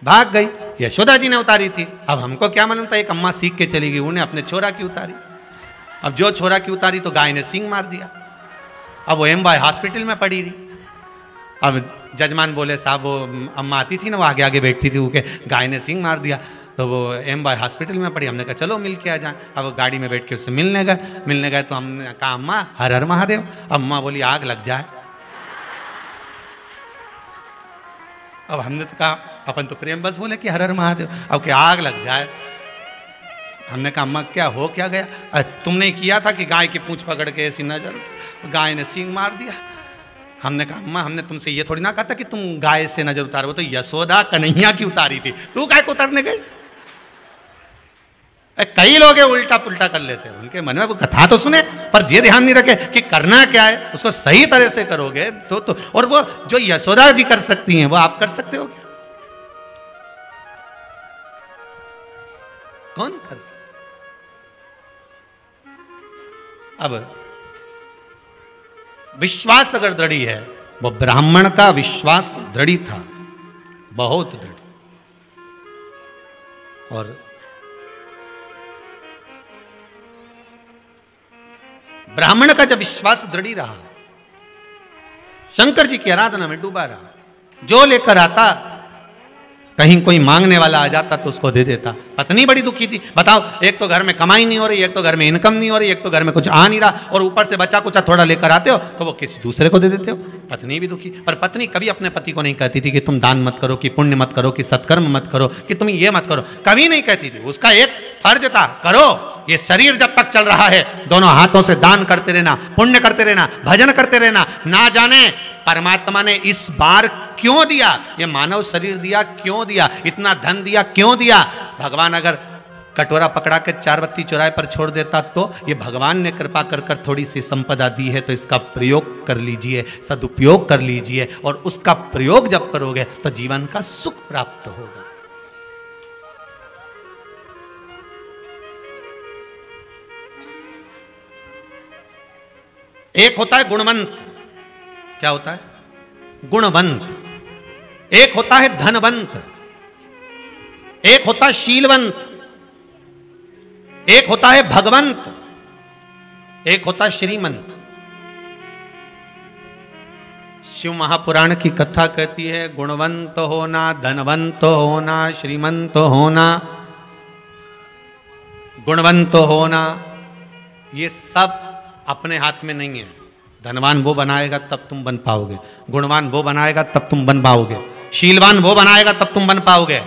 A: भाग गई। यशोदा जी ने उतारी थी। अब हमको क्या मालूम था, एक अम्मा सीख के चली गई, उन्हें अपने छोरा की उतारी। अब जो छोरा की उतारी तो गाय ने सींग मार दिया। अब वो एम बाय हॉस्पिटल में पड़ी रही। अब जजमान बोले साहब, वो अम्मा आती थी ना, वो आगे आगे बैठती थी, वो के गाय ने सींग मार दिया, तो वो एम बाय हॉस्पिटल में पड़ी। हमने कहा चलो मिल के आ जाए। अब गाड़ी में बैठ के उससे मिलने गए तो हमने कहा अम्मा हर हर महादेव। अम्मा बोली आग लग जाए। अब हमने तो कहा, अपन तो प्रेम बस बोले कि हर हर महादेव, अब क्या आग लग जाए। हमने कहा अम्मा क्या हो क्या गया? अरे तुमने किया था कि गाय की पूंछ पकड़ के ऐसी नजर, गाय ने सींग मार दिया। हमने कहा अम्मा हमने तुमसे ये थोड़ी ना कहा था कि तुम गाय से नजर उतारो, वो तो यशोदा कन्हैया की उतारी थी, तू गाय को उतारने गई? कई लोग उल्टा पुल्टा कर लेते हैं, उनके मन में वो कथा तो सुने पर ये ध्यान नहीं रखे कि करना क्या है, उसको सही तरह से करोगे तो और वो जो यशोदा जी कर सकती हैं वो आप कर सकते हो क्या? कौन कर सकता? अब विश्वास अगर दृढ़ी है, वो ब्राह्मण का विश्वास दृढ़ी था, बहुत दृढ़। और ब्राह्मण का जब विश्वास दृढ़ी रहा, शंकर जी की आराधना में डूबा रहा, जो लेकर आता, कहीं कोई मांगने वाला आ जाता तो उसको दे देता। पत्नी बड़ी दुखी थी। बताओ, एक तो घर में कमाई नहीं हो रही, एक तो घर में इनकम नहीं हो रही, एक तो घर में कुछ आ नहीं रहा, और ऊपर से बच्चा कुछ थोड़ा लेकर आते हो तो वो किसी दूसरे को दे देते हो। पत्नी भी दुखी। पर पत्नी कभी अपने पति को नहीं कहती थी कि तुम दान मत करो, कि पुण्य मत करो, कि सत्कर्म मत करो, कि तुम ये मत करो, कभी नहीं कहती थी। उसका एक फर्ज था, करो, ये शरीर जब तक चल रहा है दोनों हाथों से दान करते रहना, पुण्य करते रहना, भजन करते रहना। ना जाने परमात्मा ने इस बार क्यों दिया, ये मानव शरीर दिया क्यों दिया, इतना धन दिया क्यों दिया। भगवान अगर कटोरा पकड़ा के 4 बत्ती चौराहे पर छोड़ देता तो ये भगवान ने कृपा कर कर थोड़ी सी संपदा दी है, तो इसका प्रयोग कर लीजिए, सदुपयोग कर लीजिए, और उसका प्रयोग जब करोगे तो जीवन का सुख प्राप्त होगा। एक होता है गुणवंत, क्या होता है? गुणवंत। एक होता है धनवंत, एक होता है शीलवंत, एक होता है भगवंत, एक होता है श्रीमंत। शिव महापुराण की कथा कहती है गुणवंत होना, धनवंत होना, श्रीमंत होना, गुणवंत होना, ये सब अपने हाथ में नहीं है। धनवान वो बनाएगा तब तुम बन पाओगे, गुणवान वो बनाएगा तब तुम बन पाओगे, शीलवान वो बनाएगा तब तुम बन पाओगे।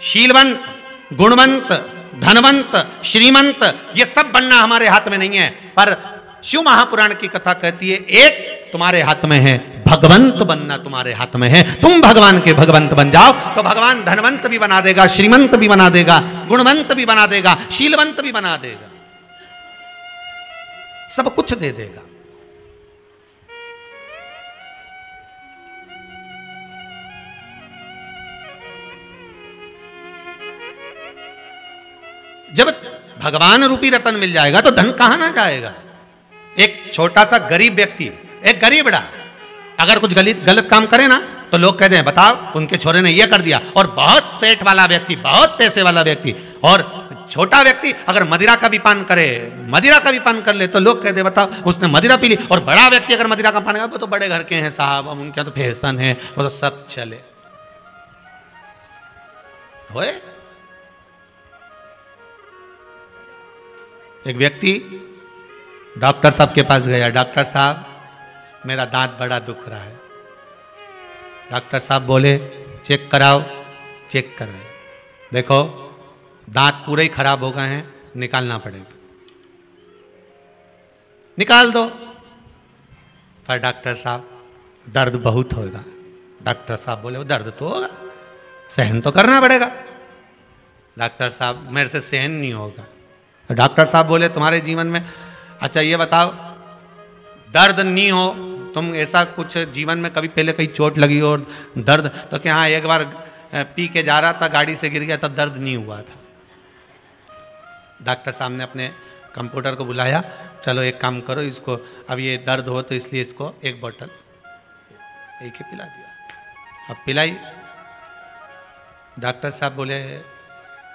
A: शीलवंत, गुणवंत, धनवंत, श्रीमंत, ये सब बनना हमारे हाथ में नहीं है। पर शिव महापुराण की कथा कहती है एक तुम्हारे हाथ में है, भगवंत बनना तुम्हारे हाथ में है। तुम भगवान के भगवंत बन जाओ तो भगवान धनवंत भी बना देगा, श्रीमंत भी बना देगा, गुणवंत भी बना देगा, शीलवंत भी बना देगा, सब कुछ दे देगा। जब भगवान रूपी रतन मिल जाएगा तो धन कहां ना जाएगा। एक छोटा सा गरीब व्यक्ति, एक गरीबड़ा अगर कुछ गलत काम करे ना तो लोग कहते हैं बताओ उनके छोरे ने ये कर दिया। और बहुत सेठ वाला व्यक्ति, बहुत पैसे वाला व्यक्ति और छोटा व्यक्ति अगर मदिरा का भी पान करे, मदिरा का भी पान कर ले तो लोग कहते हैं बताओ उसने मदिरा पी ली। और बड़ा व्यक्ति अगर मदिरा का पान करे, वो तो बड़े घर के हैं साहब, अब उनके तो फैशन है, वो तो सब चले होए। एक व्यक्ति डॉक्टर साहब के पास गया, डॉक्टर साहब मेरा दांत बड़ा दुख रहा है। डॉक्टर साहब बोले चेक कराओ, चेक कराए, देखो दांत पूरे ही खराब हो गए हैं, निकालना पड़ेगा, निकाल दो। पर डॉक्टर साहब दर्द बहुत होगा। डॉक्टर साहब बोले वो दर्द तो होगा, सहन तो करना पड़ेगा। डॉक्टर साहब मेरे से सहन नहीं होगा। तो डॉक्टर साहब बोले तुम्हारे जीवन में, अच्छा ये बताओ दर्द नहीं हो, तुम ऐसा कुछ जीवन में कभी पहले कहीं चोट लगी हो और दर्द, तो क्या हाँ एक बार पी के जा रहा था, गाड़ी से गिर गया, तब दर्द नहीं हुआ था। डॉक्टर साहब ने अपने कंप्यूटर को बुलाया, चलो एक काम करो, इसको अब ये दर्द हो तो इसलिए इसको एक बोतल एक ही पिला दिया। अब पिलाई। डॉक्टर साहब बोले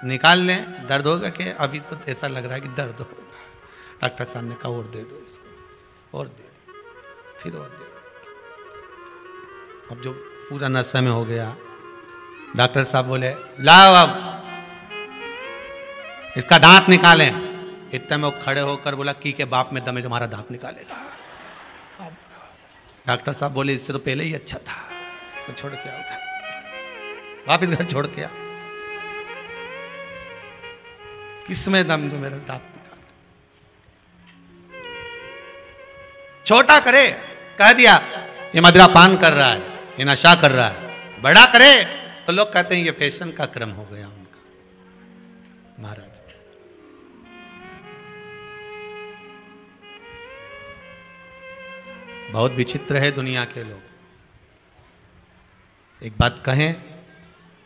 A: निकाल लें, दर्द होगा कि अभी तो ऐसा लग रहा है कि दर्द होगा। डॉक्टर साहब ने कहा और दे दो इसको, और दे दो, फिर और दे दो। अब जो पूरा नशे में हो गया, डॉक्टर साहब बोले लाओ अब इसका दांत निकालें। इतने में वो खड़े होकर बोला की के बाप में दम है तुम्हारा दांत निकालेगा। डॉक्टर साहब बोले इससे तो पहले ही अच्छा था, इसको छोड़ के आओ, वापिस घर छोड़ के आओ। किसमें दम जो मेरा दांत निकाल, छोटा करे कह दिया ये मदिरा पान कर रहा है, ये नशा कर रहा है। बड़ा करे तो लोग कहते हैं ये फैशन का क्रम हो गया उनका। महाराज बहुत विचित्र है दुनिया के लोग। एक बात कहें,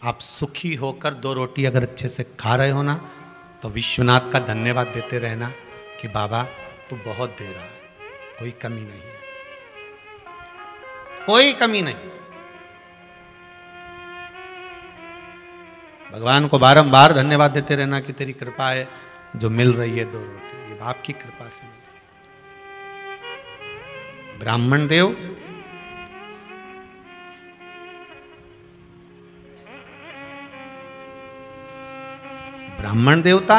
A: आप सुखी होकर 2 रोटी अगर अच्छे से खा रहे हो ना तो विश्वनाथ का धन्यवाद देते रहना कि बाबा तू बहुत दे रहा है, कोई कमी नहीं है, कोई कमी नहीं। भगवान को बारंबार धन्यवाद देते रहना कि तेरी कृपा है जो मिल रही है 2 रोटी, ये बाप की कृपा से मिली। ब्राह्मण देव ब्राह्मण देवता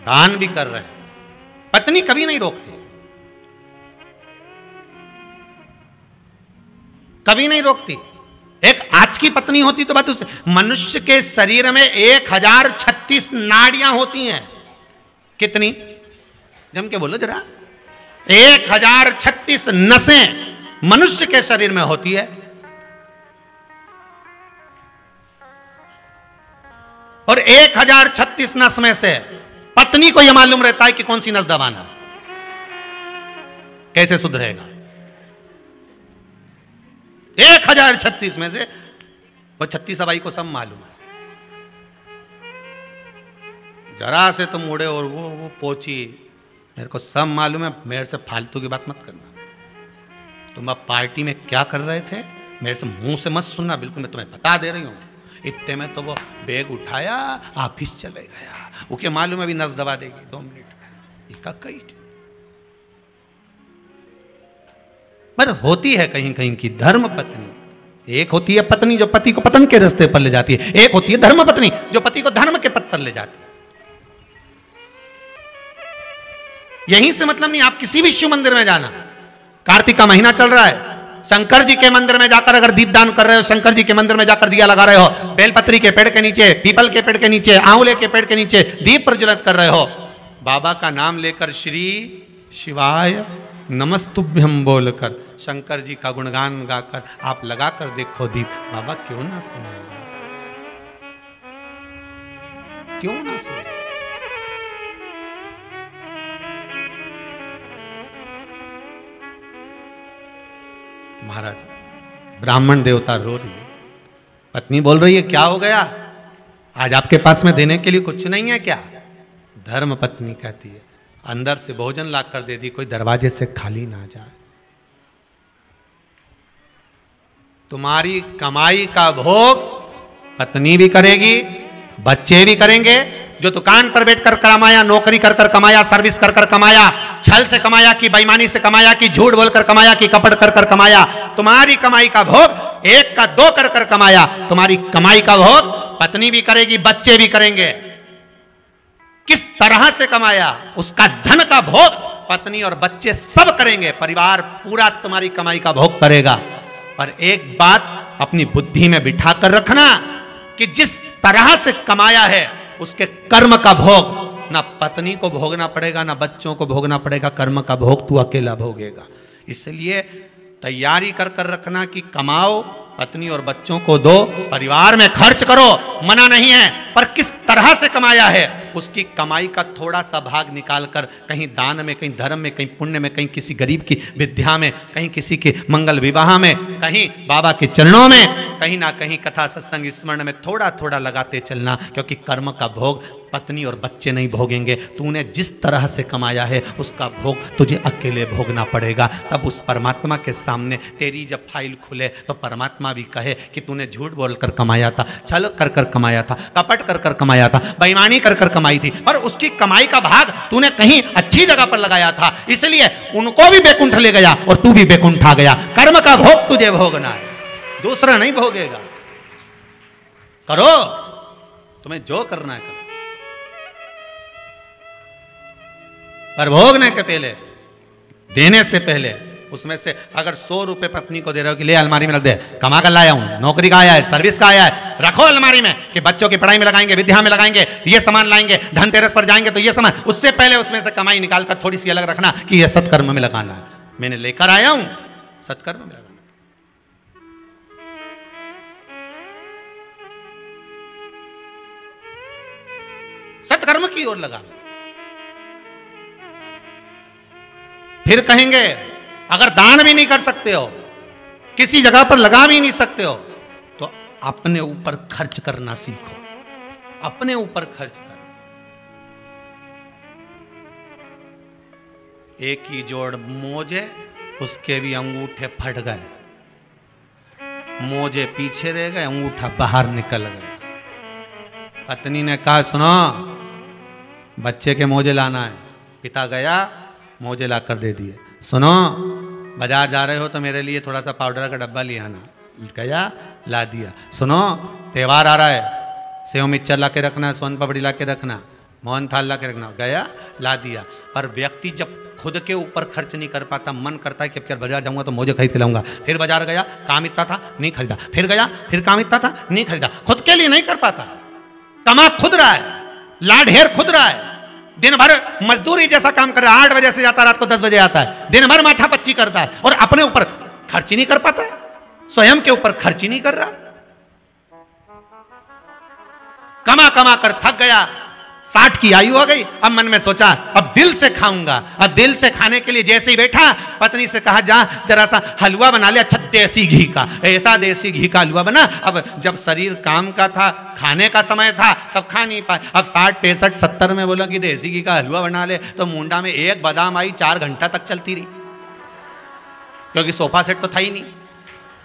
A: दान भी कर रहे हैं, पत्नी कभी नहीं रोकती, कभी नहीं रोकती। एक आज की पत्नी होती तो बात उससे। मनुष्य के शरीर में 1036 नाड़ियां होती हैं। कितनी? जम के बोलो जरा। 1036 नसें मनुष्य के शरीर में होती है। और 1036 नस में से पत्नी को यह मालूम रहता है कि कौन सी नस दबाना, कैसे सुधरेगा। 1036 में से वो 36 सवाई को सब मालूम है। जरा से तुम उड़े और वो पहुंची, मेरे को सब मालूम है, मेरे से फालतू की बात मत करना। तुम अब पार्टी में क्या कर रहे थे मेरे से मुंह से मत सुनना, बिल्कुल मैं तुम्हें बता दे रही हूं। इतने में तो वो बैग उठाया, ऑफिस चले गया। ओके मालूम है अभी नस दबा देगी 2 मिनट में। कई पर होती है कहीं कहीं की धर्म पत्नी। एक होती है पत्नी जो पति को पतन के रास्ते पर ले जाती है, एक होती है धर्म पत्नी जो पति को धर्म के पथ पर ले जाती है। यहीं से मतलब नहीं आप किसी भी शिव मंदिर में जाना, कार्तिक का महीना चल रहा है, शंकर जी के मंदिर में जाकर अगर दीपदान कर रहे हो, शंकर जी के मंदिर में जाकर दिया लगा रहे हो, बेलपत्री के पेड़ के नीचे, पीपल के पेड़ के नीचे, आंवले के पेड़ के नीचे दीप प्रज्वलित कर रहे हो, बाबा का नाम लेकर श्री शिवाय नमस्तुभ्यम बोलकर शंकर जी का गुणगान गाकर आप लगाकर देखो दीप, बाबा क्यों ना सुनेगा, क्यों ना सुने। महाराज ब्राह्मण देवता रो रही है, पत्नी बोल रही है क्या हो गया, आज आपके पास में देने के लिए कुछ नहीं है क्या। धर्म पत्नी कहती है अंदर से भोजन ला कर दे दी, कोई दरवाजे से खाली ना जाए। तुम्हारी कमाई का भोग पत्नी भी करेगी, बच्चे भी करेंगे। जो दुकान पर बैठकर कमाया, नौकरी कर कर कमाया, सर्विस कर कर कमाया, छल से कमाया कि बेईमानी से कमाया कि झूठ बोलकर कमाया कि कपट कर कर कमाया, तुम्हारी कमाई का भोग 1 का 2 कर कर कमाया, तुम्हारी कमाई का भोग पत्नी भी करेगी, बच्चे भी करेंगे। किस तरह से कमाया उसका धन का भोग पत्नी और बच्चे सब करेंगे, परिवार पूरा तुम्हारी कमाई का भोग करेगा। पर एक बात अपनी बुद्धि में बिठा कर रखना कि जिस तरह से कमाया है उसके कर्म का भोग ना पत्नी को भोगना पड़ेगा ना बच्चों को भोगना पड़ेगा, कर्म का भोग तू अकेला भोगेगा। इसलिए तैयारी कर कर रखना कि कमाओ, पत्नी और बच्चों को दो, परिवार में खर्च करो, मना नहीं है, पर किस तरह से कमाया है उसकी कमाई का थोड़ा सा भाग निकाल कर कहीं दान में, कहीं धर्म में, कहीं पुण्य में, कहीं किसी गरीब की विद्या में, कहीं किसी के मंगल विवाह में, कहीं बाबा के चरणों में, कहीं ना कहीं कथा सत्संग स्मरण में थोड़ा थोड़ा लगाते चलना, क्योंकि कर्म का भोग पत्नी और बच्चे नहीं भोगेंगे। तूने जिस तरह से कमाया है उसका भोग तुझे अकेले भोगना पड़ेगा। तब उस परमात्मा के सामने तेरी जब फाइल खुले तो परमात्मा भी कहे कि तूने झूठ बोलकर कमाया था, छल कर कर कमाया था, कपट कर कर कमाया था, बेईमानी कर कर कमाई थी, पर उसकी कमाई का भाग तूने कहीं अच्छी जगह पर लगाया था, इसलिए उनको भी बैकुंठ ले गया और तू भी बैकुंठ आ गया। कर्म का भोग तुझे भोगना है, दूसरा नहीं भोगेगा। करो, तुम्हें जो करना है करो, पर भोगने के पहले, देने से पहले उसमें से अगर 100 रुपए पत्नी को दे रहे हो कि ले अलमारी में रख दे, कमा कर लाया हूं, नौकरी का आया है, सर्विस का आया है, रखो अलमारी में कि बच्चों की पढ़ाई में लगाएंगे, विद्या में लगाएंगे, ये सामान लाएंगे, धनतेरस पर जाएंगे तो ये सामान, उससे पहले उसमें से कमाई निकाल कर थोड़ी सी अलग रखना कि ये सत्कर्म में लगाना है, मैंने लेकर आया हूं सत्कर्म में लगाना। सत्कर्म की ओर लगा। फिर कहेंगे अगर दान भी नहीं कर सकते हो, किसी जगह पर लगा भी नहीं सकते हो, तो अपने ऊपर खर्च करना सीखो, अपने ऊपर खर्च कर। एक ही जोड़ मोजे, उसके भी अंगूठे फट गए, मोजे पीछे रह गए, अंगूठा बाहर निकल गया। पत्नी ने कहा सुनो बच्चे के मोजे लाना है, पिता गया मोजे ला कर दे दिए। सुनो बाजार जा रहे हो तो मेरे लिए थोड़ा सा पाउडर का डब्बा ले आना, गया ला दिया। सुनो त्यौहार आ रहा है, सेव मिक्सचर ला के रखना, सोन पापड़ी ला के रखना, मोहन थाल ला के रखना, गया ला दिया। पर व्यक्ति जब खुद के ऊपर खर्च नहीं कर पाता, मन करता है कि अब बाजार जाऊंगा तो मोजे खरीद के लाऊंगा, फिर बाजार गया काम इतना था नहीं खरीदा, फिर गया फिर काम इतना था नहीं खरीदा, खुद के लिए नहीं कर पाता। कमा खुद रहा है, ला ढेर खुद रहा है, दिन भर मजदूरी जैसा काम कर रहा है, 8 बजे से जाता रात को 10 बजे आता है, दिन भर माथा पच्ची करता है और अपने ऊपर खर्च ही नहीं कर पाता है, स्वयं के ऊपर खर्च ही नहीं कर रहा। कमा कमा कर थक गया, 60 की आयु हो गई। अब मन में सोचा अब दिल से खाऊंगा। अब दिल से खाने के लिए जैसे ही बैठा, पत्नी से कहा जा जरा सा हलवा बना ले, अच्छा देसी घी का, ऐसा देसी घी का हलवा बना। अब जब शरीर काम का था, खाने का समय था, तब खा नहीं पाए। अब 60 65 70 में बोला कि देसी घी का हलवा बना ले, तो मुंडा में एक बादाम आई, 4 घंटा तक चलती रही, क्योंकि सोफा सेट तो था ही नहीं,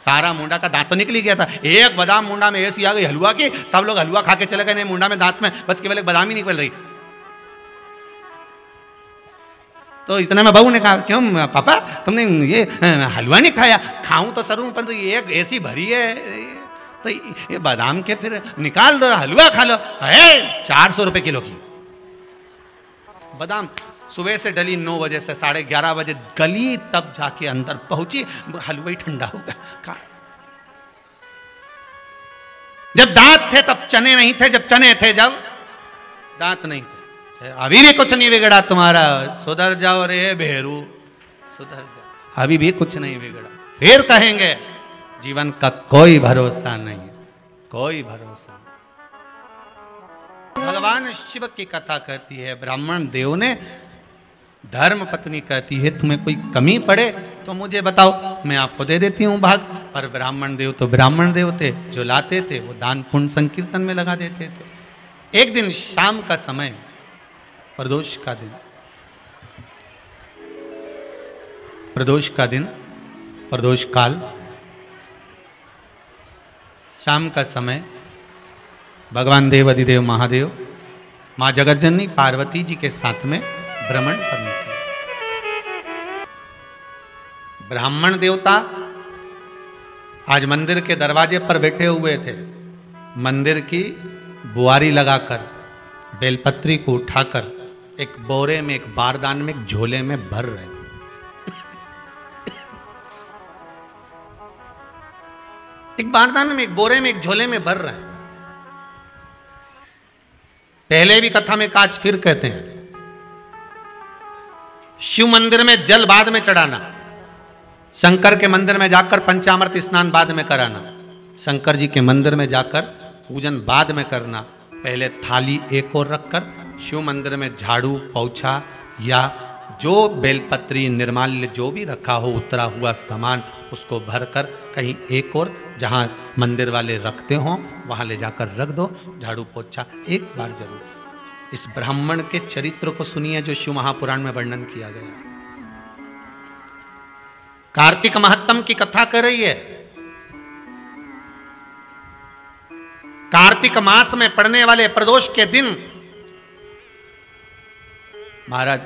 A: सारा मुंडा का दांत तो निकल ही गया था। एक बादाम मुंडा में ऐसी आ गई हलवा की, सब लोग हलवा खा के चले गए, नहीं मुंडा में दांत में बस केवल एक बादाम ही निकल रही। तो इतने में बहू ने कहा क्यों पापा तुमने ये हलवा नहीं खाया? खाऊं तो सरूं, पर तो ये एक ऐसी भरी है, तो ये बादाम के फिर निकाल दो, हलवा खा लो। 400 रुपए किलो की बादाम सुबह से डली 9 बजे से 11:30 बजे गली, तब जाके अंदर पहुंची, हलवा ही ठंडा हो गया। जब दांत थे तब चने नहीं थे, जब चने थे जब दांत नहीं थे। अभी भी कुछ नहीं बिगड़ा तुम्हारा, सुधर जाओ रे भेरू, सुधर जाओ, अभी भी कुछ नहीं बिगड़ा। फिर कहेंगे जीवन का कोई भरोसा नहीं, कोई भरोसा। भगवान शिव की कथा कहती है, ब्राह्मण देव ने धर्म पत्नी कहती है तुम्हें कोई कमी पड़े तो मुझे बताओ, मैं आपको दे देती हूँ भाग। पर ब्राह्मण देव तो ब्राह्मण देव थे, जो लाते थे वो दान पुण्य संकीर्तन में लगा देते थे। एक दिन शाम का समय, प्रदोष का दिन, प्रदोष का दिन, प्रदोष काल, शाम का समय, भगवान देव अधिदेव महादेव माँ जगतजननी पार्वती जी के साथ में भ्रमण पर निकले। ब्राह्मण देवता आज मंदिर के दरवाजे पर बैठे हुए थे, मंदिर की बुआरी लगाकर बेलपत्री को उठाकर एक बोरे में, एक बारदान में, एक झोले में भर रहे थे। एक बारदान में, एक बोरे में, एक झोले में भर रहे हैं। पहले भी कथा में काज फिर कहते हैं, शिव मंदिर में जल बाद में चढ़ाना, शंकर के मंदिर में जाकर पंचामृत स्नान बाद में कराना, शंकर जी के मंदिर में जाकर पूजन बाद में करना। पहले थाली एक और रखकर शिव मंदिर में झाड़ू पोछा या जो बेलपत्री निर्माल्य जो भी रखा हो, उतरा हुआ सामान, उसको भरकर कहीं एक और जहां मंदिर वाले रखते हो वहां ले जाकर रख दो, झाड़ू पोछा एक बार जरूर। इस ब्राह्मण के चरित्र को सुनिए जो शिव महापुराण में वर्णन किया गया। कार्तिक महत्तम की कथा कर रही है। कार्तिक मास में पड़ने वाले प्रदोष के दिन महाराज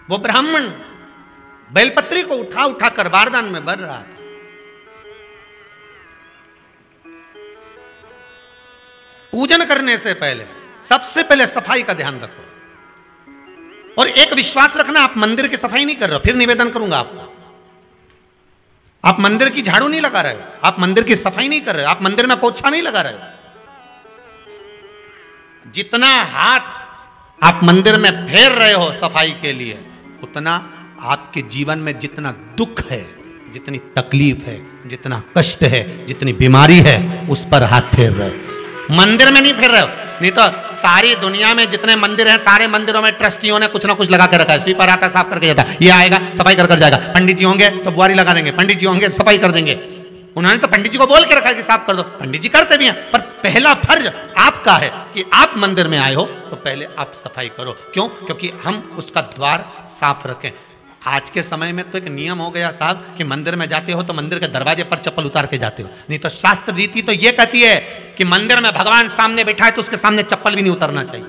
A: वो ब्राह्मण बेलपत्री को उठा उठा कर बारदान में भर रहा था। पूजन करने से पहले सबसे पहले सफाई का ध्यान रखो, और एक विश्वास रखना, आप मंदिर की सफाई नहीं कर रहे हो, फिर निवेदन करूंगा आपको, आप मंदिर की झाड़ू नहीं लगा रहे हो, आप मंदिर की सफाई नहीं कर रहे हो, आप मंदिर में पोछा नहीं लगा रहे हो। जितना हाथ आप मंदिर में फेर रहे हो सफाई के लिए, उतना आपके जीवन में जितना दुख है, जितनी तकलीफ है, जितना कष्ट है, जितनी बीमारी है, उस पर हाथ फेर रहे हो, मंदिर में नहीं फेर रहे हो। नहीं तो सारी दुनिया में जितने मंदिर हैं, सारे मंदिरों में ट्रस्टियों ने कुछ ना कुछ लगा के रखा है। स्वीपर आता है, साफ करके जाता है, ये आएगा सफाई कर जाएगा, पंडित जी होंगे तो बुआरी लगा देंगे, पंडित जी होंगे सफाई कर देंगे। उन्होंने तो पंडित जी को बोल के रखा है कि साफ कर दो, पंडित जी करते भी हैं, पर पहला फर्ज आपका है कि आप मंदिर में आए हो तो पहले आप सफाई करो। क्यों? क्योंकि हम उसका द्वार साफ रखें। आज के समय में तो एक नियम हो गया साहब कि मंदिर में जाते हो तो मंदिर के दरवाजे पर चप्पल उतार के जाते हो, नहीं तो शास्त्र रीति तो ये कहती है कि मंदिर में भगवान सामने बैठा है तो उसके सामने चप्पल भी नहीं उतारना चाहिए।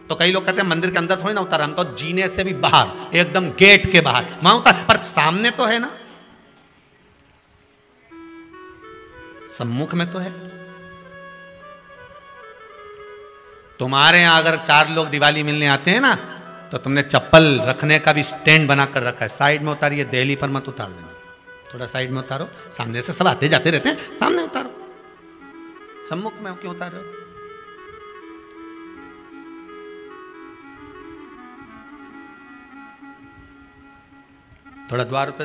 A: तो कई लोग कहते हैं मंदिर के अंदर थोड़ी ना उतार, हम तो जीने से भी बाहर, एकदम गेट के बाहर वहां उतार, पर सामने तो है ना, सम्मुख में तो है। तुम्हारे यहां अगर 4 लोग दिवाली मिलने आते हैं ना, तो तुमने चप्पल रखने का भी स्टैंड बनाकर रखा है, साइड में उतारिए, दिल्ली पर मत उतार देना, थोड़ा साइड में उतारो, सामने से सब आते जाते रहते हैं, सामने उतारो, सम्मुख में क्यों उतार रहे हो? थोड़ा द्वार पे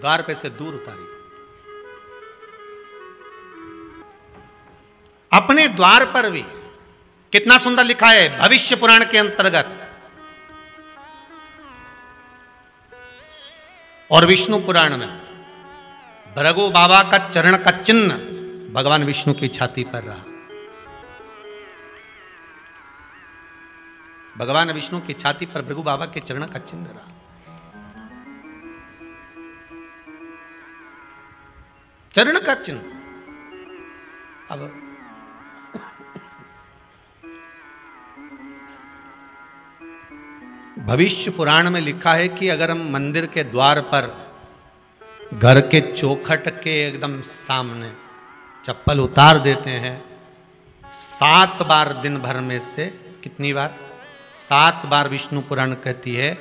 A: द्वार पे से दूर उतारी। अपने द्वार पर भी कितना सुंदर लिखा है भविष्य पुराण के अंतर्गत, और विष्णु पुराण में भृगु बाबा का चरण का चिन्ह भगवान विष्णु की छाती पर रहा। भगवान विष्णु की छाती पर भृगु बाबा के चरण का चिन्ह रहा। चरण का चिन्ह। अब भविष्य पुराण में लिखा है कि अगर हम मंदिर के द्वार पर घर के चौखट के एकदम सामने चप्पल उतार देते हैं 7 बार दिन भर में से, कितनी बार? 7 बार विष्णु पुराण कहती है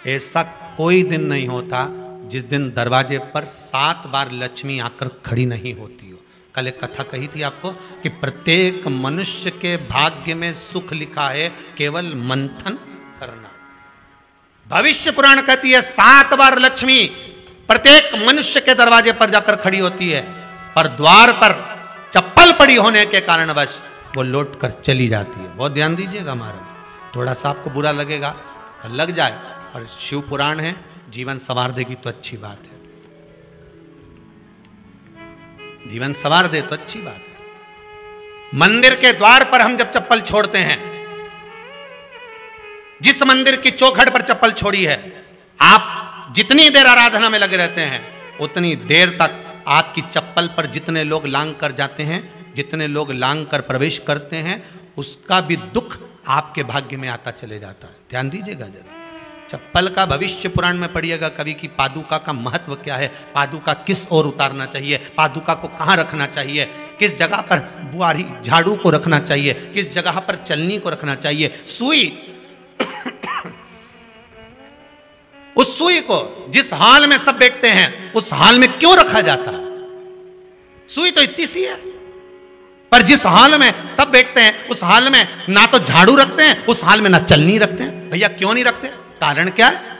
A: ऐसा कोई दिन नहीं होता जिस दिन दरवाजे पर 7 बार लक्ष्मी आकर खड़ी नहीं होती हो। कल एक कथा कही थी आपको कि प्रत्येक मनुष्य के भाग्य में सुख लिखा है, केवल मंथन करना। भविष्य पुराण कहती है 7 बार लक्ष्मी प्रत्येक मनुष्य के दरवाजे पर जाकर खड़ी होती है, पर द्वार पर चप्पल पड़ी होने के कारणवश वो लौट कर चली जाती है। बहुत ध्यान दीजिएगा महाराज, थोड़ा सा आपको बुरा लगेगा, लग जाए, और शिव पुराण है, जीवन संवार देगी तो अच्छी बात है, जीवन संवार दे तो अच्छी बात है। मंदिर के द्वार पर हम जब चप्पल छोड़ते हैं, जिस मंदिर की चौखट पर चप्पल छोड़ी है, आप जितनी देर आराधना में लगे रहते हैं उतनी देर तक आपकी चप्पल पर जितने लोग लांग कर जाते हैं, जितने लोग लांग कर प्रवेश करते हैं, उसका भी दुख आपके भाग्य में आता चले जाता है। ध्यान दीजिएगा जरा। चप्पल का भविष्य पुराण में पढ़िएगा कभी कि पादुका का महत्व क्या है, पादुका किस ओर उतारना चाहिए, पादुका को कहाँ रखना चाहिए, किस जगह पर बुआरी झाड़ू को रखना चाहिए, किस जगह पर चलनी को रखना चाहिए, सुई उस सुई को जिस हाल में सब बैठते हैं उस हाल में क्यों रखा जाता है? सुई तो इतनी सी है, पर जिस हाल में सब बैठते हैं उस हाल में ना तो झाड़ू रखते हैं, उस हाल में ना चलनी रखते हैं। भैया क्यों नहीं रखते? कारण क्या है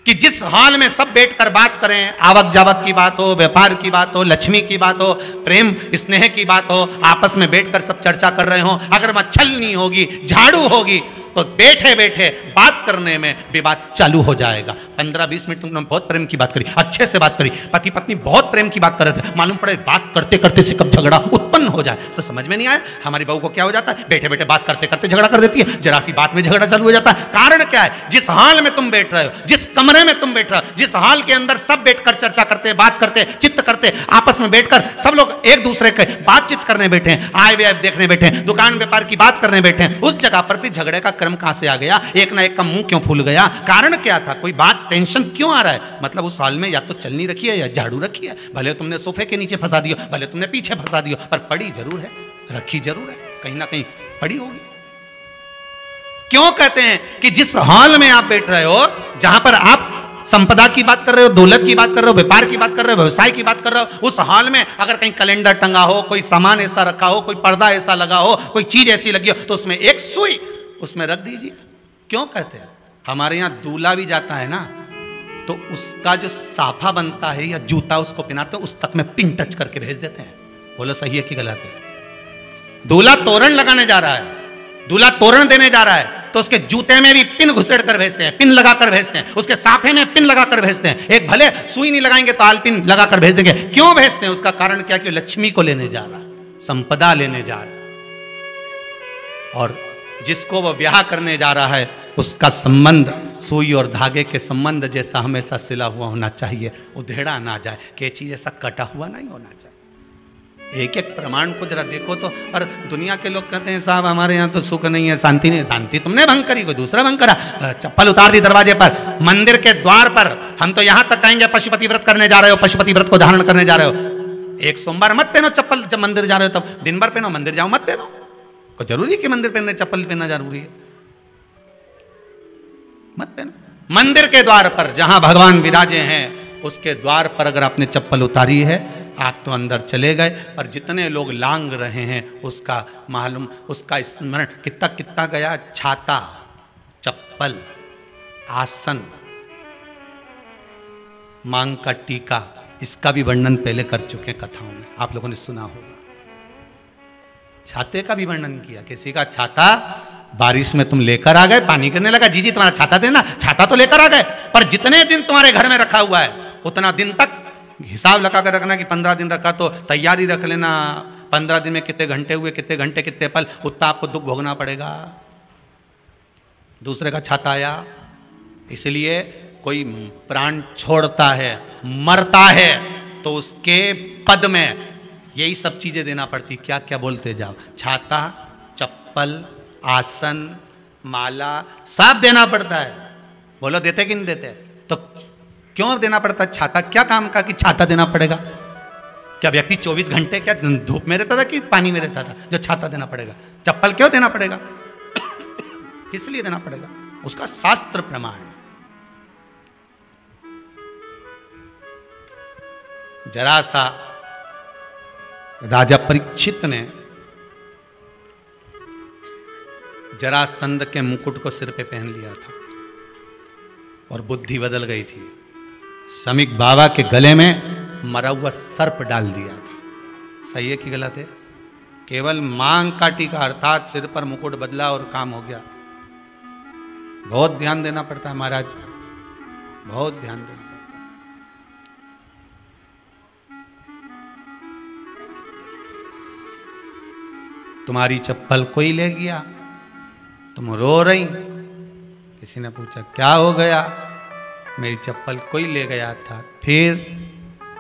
A: कि जिस हाल में सब बैठकर बात करें, आवक जावक की बात हो, व्यापार की बात हो, लक्ष्मी की बात हो, प्रेम स्नेह की बात हो, आपस में बैठकर सब चर्चा कर रहे हो, अगर वहां छलनी होगी, झाड़ू होगी, तो बैठे बैठे बात करने में विवाद चालू हो जाएगा। 15-20 मिनट तुमने बहुत प्रेम की बात करी, अच्छे से बात करी, पति पत्नी बहुत प्रेम की बात कर रहे थे, मालूम पड़े बात करते करते से कब झगड़ा उत्पन्न हो जाए तो समझ में नहीं आया। हमारी बहू को क्या हो जाता है, बैठे बैठे बात करते करते झगड़ा कर देती है, जरा सी बात में झगड़ा चालू हो जाता है। कारण क्या है? जिस हाल में तुम बैठ रहे हो, जिस कमरे में तुम बैठ रहे हो, जिस हाल के अंदर सब बैठकर चर्चा करते, बात करते, चित्त करते, आपस में बैठकर सब लोग एक दूसरे के बातचीत करने बैठे हैं, आय व्यय देखने बैठे हैं, दुकान व्यापार की बात करने बैठे हैं, उस जगह पर भी झगड़े का क्रम कहां से आ गया? एक ना एक का मुंह क्यों फूल गया? कारण क्या था? कोई बात टेंशन क्यों आ रहा है? मतलब उस हाल में या तो चलनी रखी है या झाड़ू रखी है, भले तुमने सोफे के नीचे फंसा दियो, भले तुमने पीछे फंसा दियो, पर पड़ी जरूर है, रखी जरूर है, कहीं ना कहीं पड़ी होगी। क्यों कहते हैं कि जिस हाल में आप बैठ रहे हो, जहां पर आप संपदा की बात कर रहे हो, दौलत की बात कर रहे हो, व्यापार की बात कर रहे हो, व्यवसाय की बात कर रहे हो, उस हाल में अगर कहीं कैलेंडर टंगा हो, कोई सामान ऐसा रखा हो, कोई पर्दा ऐसा लगा हो, कोई चीज ऐसी लगी हो, तो उसमें एक सुई उसमें रख दीजिए। क्यों कहते हैं? हमारे यहां दूल्हा भी जाता है ना, तो उसका जो साफा बनता है या जूता उसको पहनाते हैं, उस तक में पिन टच करके भेज देते हैं। बोलो सही है कि गलत है? दूल्हा तोरण लगाने जा रहा है, दूल्हा तोरण देने जा रहा है, तो उसके जूते में भी पिन घुसेड़ कर भेजते हैं, पिन लगाकर भेजते हैं, उसके साफे में पिन लगाकर भेजते हैं। एक भले सुई नहीं लगाएंगे तो आलपिन लगाकर भेज देंगे। क्यों भेजते हैं? उसका कारण क्या? कि लक्ष्मी को लेने जा रहा है, संपदा लेने जा रहा है, और जिसको वो ब्याह करने जा रहा है उसका संबंध सुई और धागे के संबंध जैसा हमेशा सिला हुआ होना चाहिए, उधेड़ा ना जाए, कैची जैसा कटा हुआ नहीं होना चाहिए। एक एक प्रमाण को जरा देखो तो। और दुनिया के लोग कहते हैं साहब हमारे यहाँ तो सुख नहीं है, शांति नहीं। शांति तुमने भंग करी, कोई दूसरा भंग करा। चप्पल उतार दी दरवाजे पर, मंदिर के द्वार पर। हम तो यहाँ तक कहेंगे पशुपति व्रत करने जा रहे हो, पशुपति व्रत को धारण करने जा रहे हो, एक सोमवार मत पहनो चप्पल। जब मंदिर जा रहे हो तब दिन भर पहनो, मंदिर जाओ मत पहनो। कोई जरूरी है कि मंदिर पहनने चप्पल पहनना जरूरी है? मत पहनो। मंदिर के द्वार पर जहां भगवान विराजे हैं उसके द्वार पर अगर आपने चप्पल उतारी है, आप तो अंदर चले गए। और जितने लोग लांग रहे हैं उसका मालूम, उसका स्मरण कितना कितना गया। छाता, चप्पल, आसन, मांग का टीका, इसका भी वर्णन पहले कर चुके हैं कथाओं में, आप लोगों ने सुना होगा। छाते का भी वर्णन किया, किसी का छाता बारिश में तुम लेकर आ गए, पानी गिरने लगा, जी जी तुम्हारा छाता देना, छाता तो लेकर आ गए, पर जितने दिन तुम्हारे घर में रखा हुआ है उतना दिन तक हिसाब लगा कर रखना कि 15 दिन रखा तो तैयारी रख लेना, 15 दिन में कितने घंटे हुए, कितने घंटे कितने पल, उतना आपको दुख भोगना पड़ेगा। दूसरे का छाता आया, इसलिए कोई प्राण छोड़ता है, मरता है, तो उसके पद में यही सब चीजें देना पड़ती। क्या क्या बोलते जाओ, छाता, चप्पल, आसन, माला, सब देना पड़ता है। बोलो देते कि नहीं देते? तो क्यों देना पड़ता है छाता? क्या काम का कि छाता देना पड़ेगा? क्या व्यक्ति 24 घंटे क्या धूप में रहता था कि पानी में रहता था जो छाता देना पड़ेगा? चप्पल क्यों देना पड़ेगा? किस लिए देना पड़ेगा? उसका शास्त्र प्रमाण। जरा सा राजा परीक्षित ने जरासंध के मुकुट को सिर पे पहन लिया था और बुद्धि बदल गई थी। समीक बाबा के गले में मरा हुआ सर्प डाल दिया था। सही है कि गलत है? केवल मांग का टीका अर्थात सिर पर मुकुट बदला और काम हो गया। बहुत ध्यान देना पड़ता है महाराज, बहुत ध्यान देना पड़ता है। तुम्हारी चप्पल कोई ले गया, तुम रो रही, किसी ने पूछा क्या हो गया? मेरी चप्पल कोई ले गया था, फिर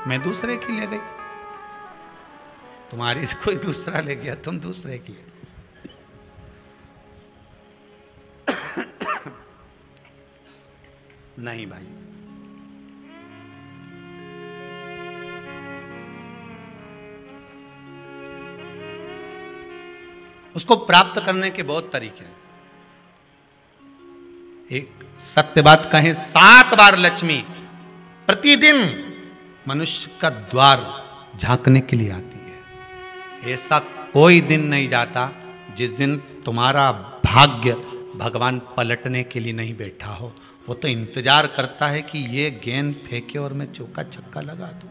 A: मैं दूसरे की ले गई। तुम्हारी कोई दूसरा ले गया, तुम दूसरे की। नहीं भाई, उसको प्राप्त करने के बहुत तरीके हैं। एक सत्य बात कहें, 7 बार लक्ष्मी प्रतिदिन मनुष्य का द्वार झांकने के लिए आती है। ऐसा कोई दिन नहीं जाता जिस दिन तुम्हारा भाग्य भगवान पलटने के लिए नहीं बैठा हो। वो तो इंतजार करता है कि ये गेंद फेंके और मैं चौका छक्का लगा दूं।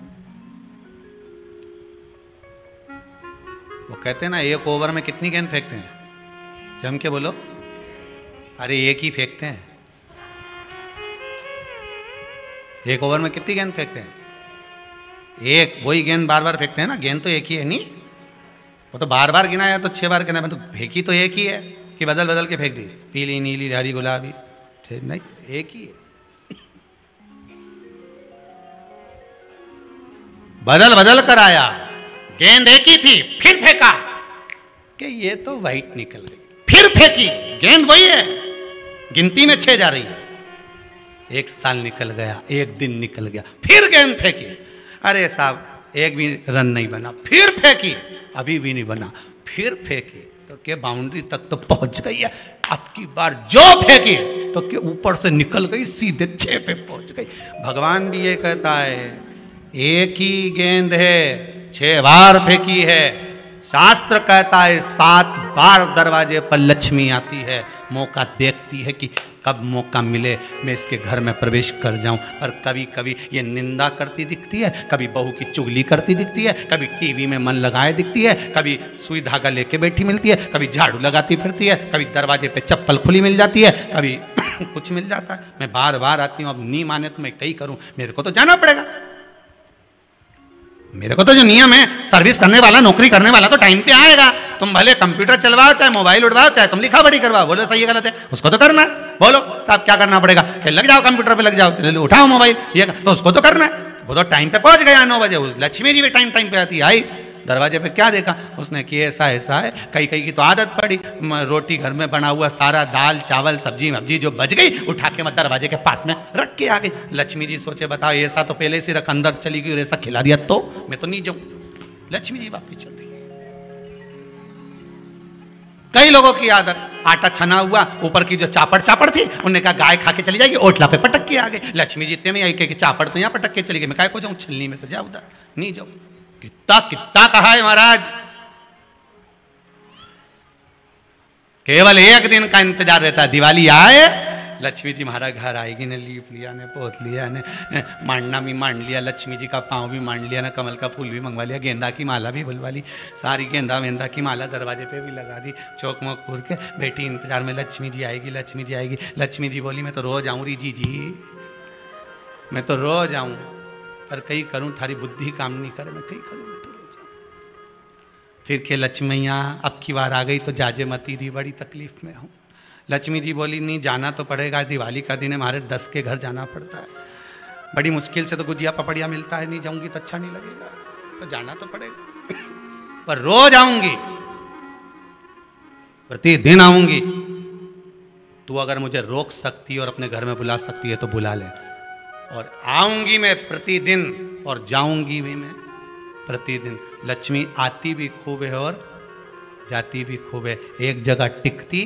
A: वो कहते हैं ना, एक ओवर में कितनी गेंद फेंकते हैं? जम के बोलो। अरे एक ही फेंकते हैं। एक ओवर में कितनी गेंद फेंकते हैं? एक। वही गेंद बार बार फेंकते हैं ना, गेंद तो एक ही है नहीं। वो तो बार बार गिनाया तो 6 बार गिना, तो फेंकी तो एक ही है कि बदल बदल के फेंक दी, पीली नीली हरी गुलाबी? नहीं, एक ही है। बदल बदल कर आया, गेंद एक ही थी, फिर फेंका कि ये तो वाइट निकल गई, फिर फेंकी, गेंद वही है, गिनती में 6 जा रही है। 1 साल निकल गया, 1 दिन निकल गया, फिर गेंद फेंकी, अरे साहब एक भी रन नहीं बना, फिर फेंकी, अभी भी नहीं बना, फिर फेंकी तो क्या बाउंड्री तक तो पहुंच गई है। अब की बार जो फेंकी तो क्या ऊपर से निकल गई, सीधे 6 पे पहुंच गई। भगवान भी ये कहता है, एक ही गेंद है, 6 बार फेंकी है। शास्त्र कहता है 7 बार दरवाजे पर लक्ष्मी आती है, मौका देखती है कि कब मौका मिले मैं इसके घर में प्रवेश कर जाऊं। पर कभी कभी ये निंदा करती दिखती है, कभी बहू की चुगली करती दिखती है, कभी टीवी में मन लगाए दिखती है, कभी सुई धागा लेके बैठी मिलती है, कभी झाड़ू लगाती फिरती है, कभी दरवाजे पे चप्पल खुली मिल जाती है, कभी कुछ मिल जाता है। मैं बार बार आती हूँ, अब नहीं माने तो मैं कहीं करूँ, मेरे को तो जाना पड़ेगा। मेरे को तो जो नियम है, सर्विस करने वाला, नौकरी करने वाला तो टाइम पे आएगा। तुम भले कंप्यूटर चलवाओ, चाहे मोबाइल उड़वाओ, चाहे तुम लिखा पढ़ी करवाओ, बोलो सही है गलत है, उसको तो करना है। बोलो साहब क्या करना पड़ेगा? लग जाओ कंप्यूटर पे, लग जाओ, उठाओ मोबाइल, ये तो उसको तो करना है। वो तो टाइम पे पहुंच गया 9 बजे। लक्ष्मी जी भी टाइम पे आती है, आई दरवाजे पे क्या देखा उसने कि ऐसा ऐसा है। कई कई की तो आदत पड़ी, रोटी घर में बना हुआ सारा दाल चावल सब्जी वब्जी जो बच गई उठा के मैं दरवाजे के पास में रख के आ गई। लक्ष्मी जी सोचे बताओ, ऐसा तो पहले से रख, अंदर चली गई और ऐसा खिला दिया तो मैं तो नहीं जाऊं। लक्ष्मी जी वापिस चलती। कई लोगों की आदत, आटा छना हुआ, ऊपर की जो चापड़ थी, उन्होंने कहा गाय खा के चली जाएगी, ओटला पे पटक के आ गई। लक्ष्मी जी इतने में आई कि चापड़ तो यहाँ पटक के चली गई, मैं काय को जाऊं, छलनी में से जा उधर, नहीं जाऊं। कितना कितना कहा है महाराज, केवल एक दिन का इंतजार रहता है, दिवाली आए लक्ष्मी जी हमारा घर आएगी ने लीप लिया ने पोत लिया ने मांडना भी मांड लिया, लक्ष्मी जी का पाँव भी मांड लिया ना, कमल का फूल भी मंगवा लिया, गेंदा की माला भी बुलवा ली, सारी गेंदा वेंदा की माला दरवाजे पे भी लगा दी, चौक मोक घूर के बेटी इंतजार में लक्ष्मी जी आएगी, लक्ष्मी जी आएगी। लक्ष्मी जी बोली मैं तो रोज आऊँ री जी, मैं तो रोज आऊँ, पर कहीं करूँ थारी बुद्धि काम नहीं करे, मैं कहीं करूँ, मैं तो रोज आऊँ। फिर के लक्ष्मी मैया अब की बार आ गई तो जाजे मती दी, बड़ी तकलीफ में हूँ। लक्ष्मी जी बोली नहीं जाना तो पड़ेगा, दिवाली का दिन है, हमारे 10 के घर जाना पड़ता है, बड़ी मुश्किल से तो गुजिया पपड़िया मिलता है, नहीं जाऊंगी तो अच्छा नहीं लगेगा, तो जाना तो पड़ेगा, पर रोज आऊंगी, प्रतिदिन आऊंगी। तू अगर मुझे रोक सकती है और अपने घर में बुला सकती है तो बुला ले, और आऊंगी मैं प्रतिदिन और जाऊंगी भी मैं प्रतिदिन। लक्ष्मी आती भी खूब है और जाती भी खूब है, एक जगह टिकती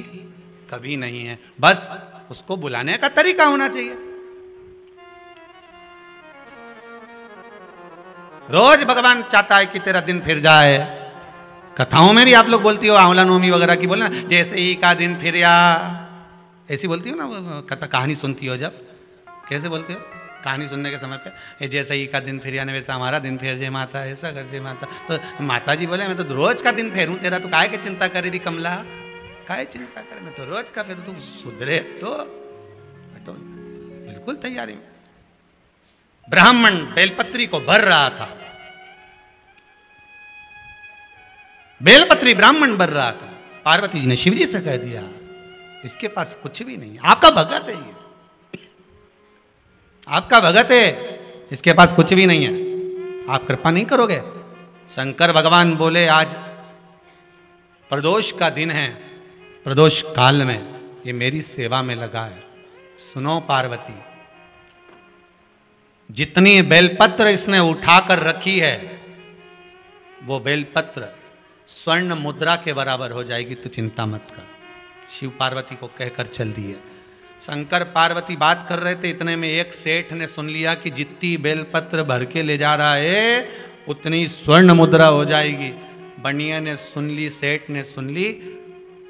A: कभी नहीं है, बस उसको बुलाने का तरीका होना चाहिए। रोज भगवान चाहता है कि तेरा दिन फिर जाए। कथाओं में भी आप लोग बोलती हो, आंवला नवमी वगैरह की बोलना, जैसे ही का दिन फिर या, ऐसी बोलती हो ना कथा, कहानी सुनती हो जब, कैसे बोलती हो कहानी सुनने के समय पे, जैसे ही का दिन फिर या वैसा हमारा दिन फेर जे माता, ऐसा कर जे माता। तो माता जी बोले मैं तो रोज का दिन फेरूं तेरा, तो काहे के चिंता करे रही कमला, काहे चिंता करे, मैं तो रोज का, फिर तू सुधरे तो मैं तो बिल्कुल तैयारी में। ब्राह्मण बेलपत्री को भर रहा था, बेलपत्री ब्राह्मण भर रहा था। पार्वती जी ने शिव जी से कह दिया इसके पास कुछ भी नहीं, आपका भगत है ये, आपका भगत है, इसके पास कुछ भी नहीं है, आप कृपा नहीं करोगे। शंकर भगवान बोले आज प्रदोष का दिन है, प्रदोष काल में ये मेरी सेवा में लगा है। सुनो पार्वती, जितनी बेलपत्र इसने उठाकर रखी है वो बेलपत्र स्वर्ण मुद्रा के बराबर हो जाएगी, तो चिंता मत कर। शिव पार्वती को कहकर चल दिए। शंकर पार्वती बात कर रहे थे, इतने में एक सेठ ने सुन लिया कि जितनी बेलपत्र भर के ले जा रहा है उतनी स्वर्ण मुद्रा हो जाएगी। बनिया ने सुन ली, सेठ ने सुन ली,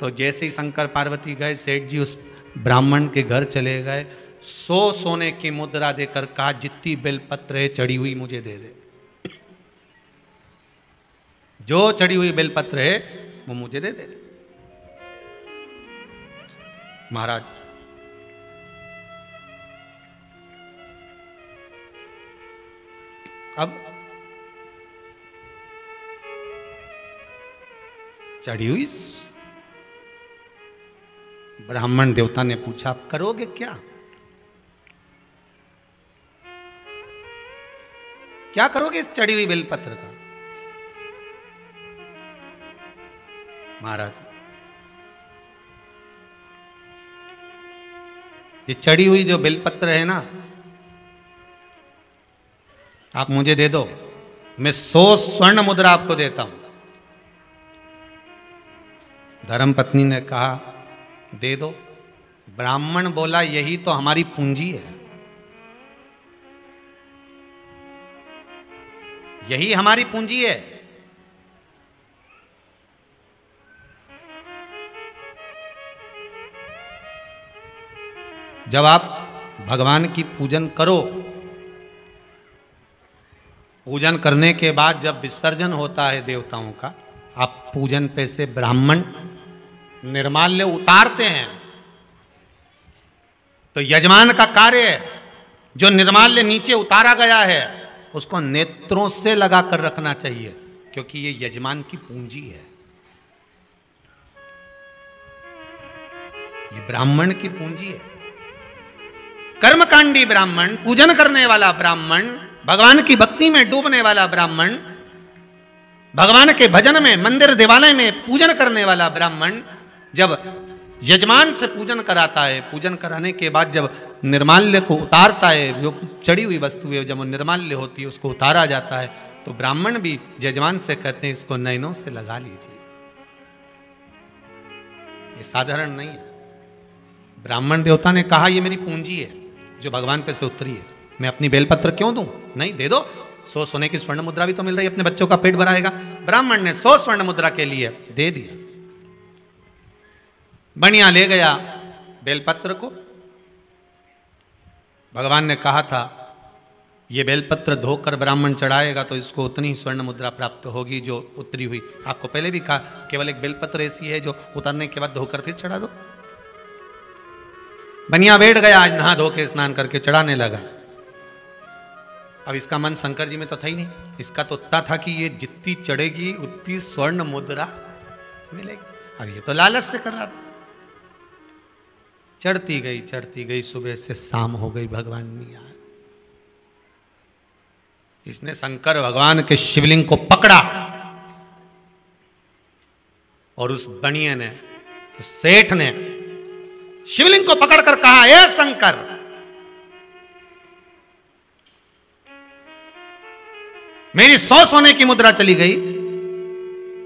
A: तो जैसे ही शंकर पार्वती गए, सेठ जी उस ब्राह्मण के घर चले गए, 100 सोने की मुद्रा देकर कहा जितनी बेलपत्र है चढ़ी हुई मुझे दे दे, जो चढ़ी हुई बेलपत्र है वो मुझे दे दे। महाराज अब चढ़ी हुई, ब्राह्मण देवता ने पूछा आप करोगे क्या, क्या करोगे इस चढ़ी हुई बेलपत्र का। महाराज ये चढ़ी हुई जो बेलपत्र है ना, आप मुझे दे दो, मैं 100 स्वर्ण मुद्रा आपको देता हूं। धर्मपत्नी ने कहा दे दो। ब्राह्मण बोला यही तो हमारी पूंजी है, यही हमारी पूंजी है। जब आप भगवान की पूजन करो, पूजन करने के बाद जब विसर्जन होता है देवताओं का, आप पूजन पे से ब्राह्मण निर्माल्य उतारते हैं, तो यजमान का कार्य है जो निर्माल्य नीचे उतारा गया है उसको नेत्रों से लगा कर रखना चाहिए, क्योंकि ये यजमान की पूंजी है, ये ब्राह्मण की पूंजी है। कर्मकांडी ब्राह्मण, पूजन करने वाला ब्राह्मण, भगवान की भक्ति में डूबने वाला ब्राह्मण, भगवान के भजन में, मंदिर देवालय में पूजन करने वाला ब्राह्मण जब यजमान से पूजन कराता है, पूजन कराने के बाद जब निर्माल्य को उतारता है, जो चढ़ी हुई वस्तु है जब वो निर्माल्य होती है उसको उतारा जाता है, तो ब्राह्मण भी यजमान से कहते हैं इसको नयनों से लगा लीजिए। ये साधारण नहीं है। ब्राह्मण देवता ने कहा ये मेरी पूंजी है जो भगवान पे से उतरी है, मैं अपनी बेलपत्र क्यों दूं, नहीं दे दो। 100 सोने की स्वर्ण मुद्रा भी तो मिल रही है, अपने बच्चों का पेट भराएगा। ब्राह्मण ने 100 स्वर्ण मुद्रा के लिए दे दिया। बनिया ले गया बेलपत्र को, भगवान ने कहा था ये बेलपत्र धोकर ब्राह्मण चढ़ाएगा तो इसको उतनी स्वर्ण मुद्रा प्राप्त होगी जो उतरी हुई। आपको पहले भी कहा केवल एक बेलपत्र ऐसी है जो उतरने के बाद धोकर फिर चढ़ा दो। बनिया बैठ गया, आज नहा धो के स्नान करके चढ़ाने लगा। अब इसका मन शंकर जी में तो था ही नहीं, इसका तो उतना था कि ये जितनी चढ़ेगी उतनी स्वर्ण मुद्रा मिलेगी। अब ये तो लालच से कर रहा था। चढ़ती गई, सुबह से शाम हो गई, भगवान नहीं आए। इसने शंकर भगवान के शिवलिंग को पकड़ा और उस बनिए ने, उस सेठ ने शिवलिंग को पकड़कर कहा, ए शंकर, मेरी 100 सोने की मुद्रा चली गई,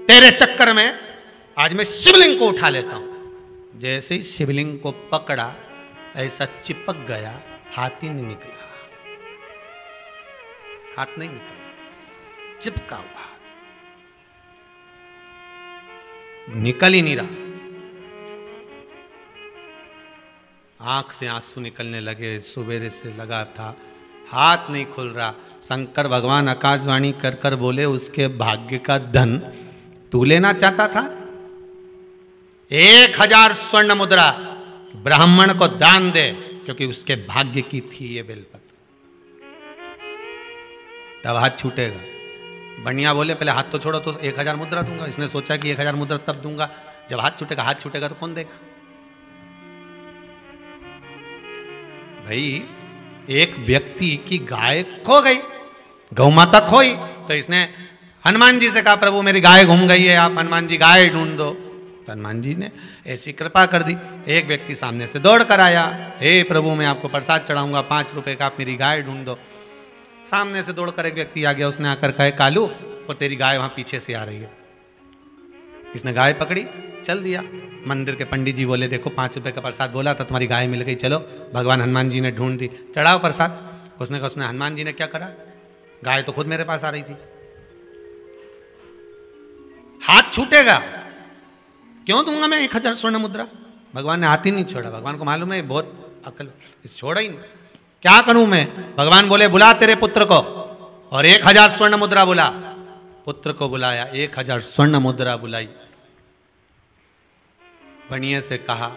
A: तेरे चक्कर में आज मैं शिवलिंग को उठा लेता हूं। जैसे ही शिवलिंग को पकड़ा ऐसा चिपक गया, हाथ ही नहीं निकला। हाथ नहीं निकला, चिपका हुआ हाथ, निकल ही नहीं रहा। आंख से आंसू निकलने लगे, सुबेरे से लगा था, हाथ नहीं खुल रहा। शंकर भगवान आकाशवाणी कर कर बोले, उसके भाग्य का धन तू लेना चाहता था? 1000 स्वर्ण मुद्रा ब्राह्मण को दान दे, क्योंकि उसके भाग्य की थी ये बेलपत्र। तब हाथ छूटेगा। बनिया बोले पहले हाथ तो छोड़ो, तो 1000 मुद्रा दूंगा। इसने सोचा कि 1000 मुद्रा तब दूंगा जब हाथ छूटेगा। हाथ छूटेगा तो कौन देगा? भाई एक व्यक्ति की गाय खो गई, गौ माता खोई, तो इसने हनुमान जी से कहा, प्रभु मेरी गाय घूम गई है, आप हनुमान जी गाय ढूंढ दो। तो हनुमान जी ने ऐसी कृपा कर दी। एक व्यक्ति सामने से दौड़ कर आया, हे प्रभु मैं आपको प्रसाद चढ़ाऊंगा, 5 रुपए का, आप मेरी गाय ढूंढ दो। सामने से दौड़कर एक व्यक्ति आ गया, उसने आकर कहा, कालू वो तेरी गाय वहां पीछे से आ रही है। इसने गाय पकड़ी, चल दिया। मंदिर के पंडित जी बोले, देखो 5 रुपए का प्रसाद बोला था, तुम्हारी गाय मिल गई, चलो। भगवान हनुमान जी ने ढूंढ दी, चढ़ाओ प्रसाद। उसने कहा, उसने हनुमान जी ने क्या करा, गाय तो खुद मेरे पास आ रही थी। हाथ छूटेगा, क्यों दूंगा मैं 1000 स्वर्ण मुद्रा? भगवान ने हाथ ही नहीं छोड़ा। भगवान को मालूम है बहुत अकल, छोड़ा ही नहीं। क्या करूं मैं? भगवान बोले, बुला तेरे पुत्र को और 1000 स्वर्ण मुद्रा बुला। पुत्र को बुलाया, 1000 स्वर्ण मुद्रा बुलाई। बनिए से कहा,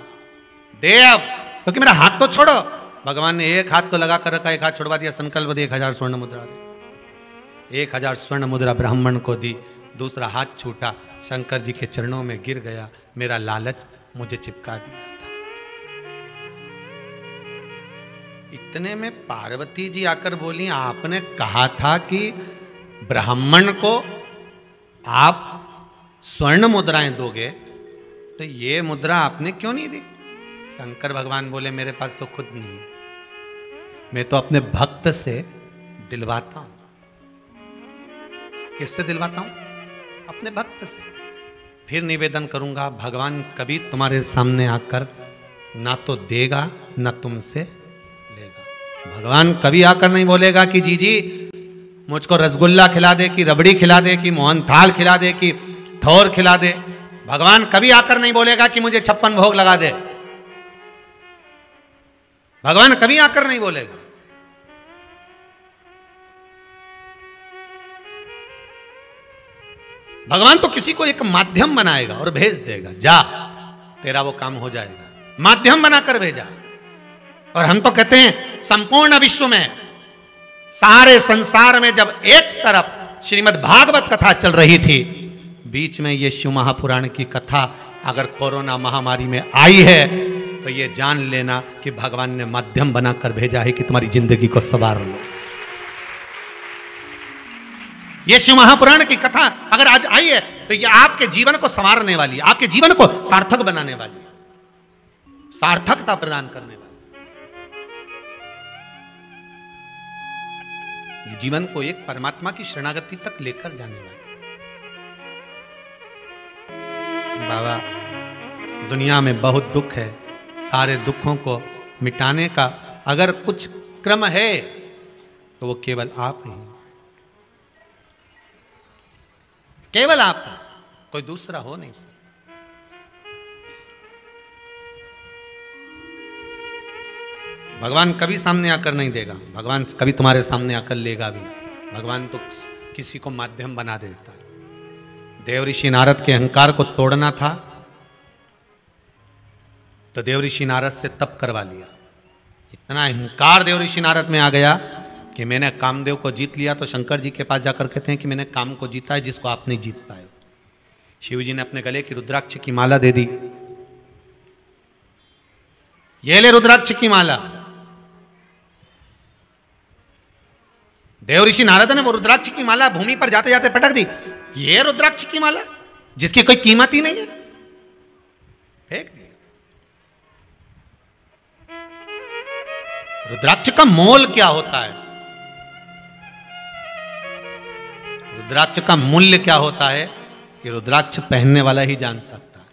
A: दे अब, क्योंकि मेरा हाथ तो छोड़ो। भगवान ने एक हाथ तो लगा कर रखा, एक हाथ छुड़वा दिया, संकल्प दे 1000 स्वर्ण मुद्रा दे। 1000 स्वर्ण मुद्रा ब्राह्मण को दी, दूसरा हाथ छूटा, शंकर जी के चरणों में गिर गया। मेरा लालच मुझे चिपका दिया था। इतने में पार्वती जी आकर बोली, आपने कहा था कि ब्राह्मण को आप स्वर्ण मुद्राएं दोगे, तो ये मुद्रा आपने क्यों नहीं दी? शंकर भगवान बोले, मेरे पास तो खुद नहीं है, मैं तो अपने भक्त से दिलवाता हूं। किससे दिलवाता हूं? अपने भक्त से। फिर निवेदन करूंगा, भगवान कभी तुम्हारे सामने आकर ना तो देगा ना तुमसे लेगा। भगवान कभी आकर नहीं बोलेगा कि जी मुझको रसगुल्ला खिला दे, कि रबड़ी खिला दे, कि मोहन थाल खिला दे, कि थोर खिला दे। भगवान कभी आकर नहीं बोलेगा कि मुझे 56 भोग लगा दे। भगवान कभी आकर नहीं बोलेगा। भगवान तो किसी को एक माध्यम बनाएगा और भेज देगा, जा तेरा वो काम हो जाएगा। माध्यम बनाकर भेजा। और हम तो कहते हैं संपूर्ण विश्व में, सारे संसार में जब एक तरफ श्रीमद् भागवत कथा चल रही थी, बीच में ये शिव महापुराण की कथा अगर कोरोना महामारी में आई है, तो ये जान लेना कि भगवान ने माध्यम बनाकर भेजा है कि तुम्हारी जिंदगी को संवार लो। ये शिव महापुराण की कथा अगर आज आई है, तो ये आपके जीवन को संवारने वाली, आपके जीवन को सार्थक बनाने वाली, सार्थकता प्रदान करने वाली, ये जीवन को एक परमात्मा की शरणागति तक लेकर जाने वाली। बाबा, दुनिया में बहुत दुख है, सारे दुखों को मिटाने का अगर कुछ क्रम है तो वो केवल आप ही, केवल आप, कोई दूसरा हो नहीं सकता। भगवान कभी सामने आकर नहीं देगा, भगवान कभी तुम्हारे सामने आकर लेगा भी। भगवान तो किसी को माध्यम बना देता है। देव ऋषि नारद के अहंकार को तोड़ना था तो देव ऋषि नारद से तप करवा लिया। इतना अहंकार देव ऋषि नारद में आ गया कि मैंने कामदेव को जीत लिया। तो शंकर जी के पास जाकर कहते हैं कि मैंने काम को जीता है जिसको आप नहीं जीत पाए। शिव जी ने अपने गले की रुद्राक्ष की माला दे दी। ये ले रुद्राक्ष की माला। देव ऋषि नारद ने वो रुद्राक्ष की माला भूमि पर जाते जाते पटक दी। ये रुद्राक्ष की माला जिसकी कोई कीमत ही नहीं है, फेंक दिया। रुद्राक्ष का मोल क्या होता है, रुद्राक्ष का मूल्य क्या होता है, ये रुद्राक्ष पहनने वाला ही जान सकता है।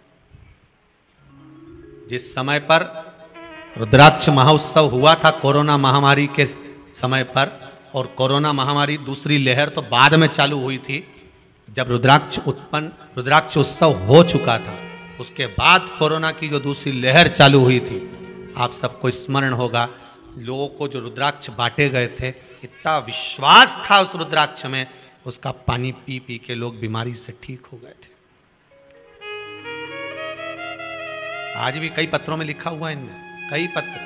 A: जिस समय पर रुद्राक्ष महोत्सव हुआ था कोरोना महामारी के समय पर, और कोरोना महामारी दूसरी लहर तो बाद में चालू हुई थी, जब रुद्राक्ष उत्सव हो चुका था, उसके बाद कोरोना की जो दूसरी लहर चालू हुई थी, आप सबको स्मरण होगा, लोगों को जो रुद्राक्ष बांटे गए थे, इतना विश्वास था उस रुद्राक्ष में, उसका पानी पी पी के लोग बीमारी से ठीक हो गए थे। आज भी कई पत्रों में लिखा हुआ है, इनमें कई पत्र,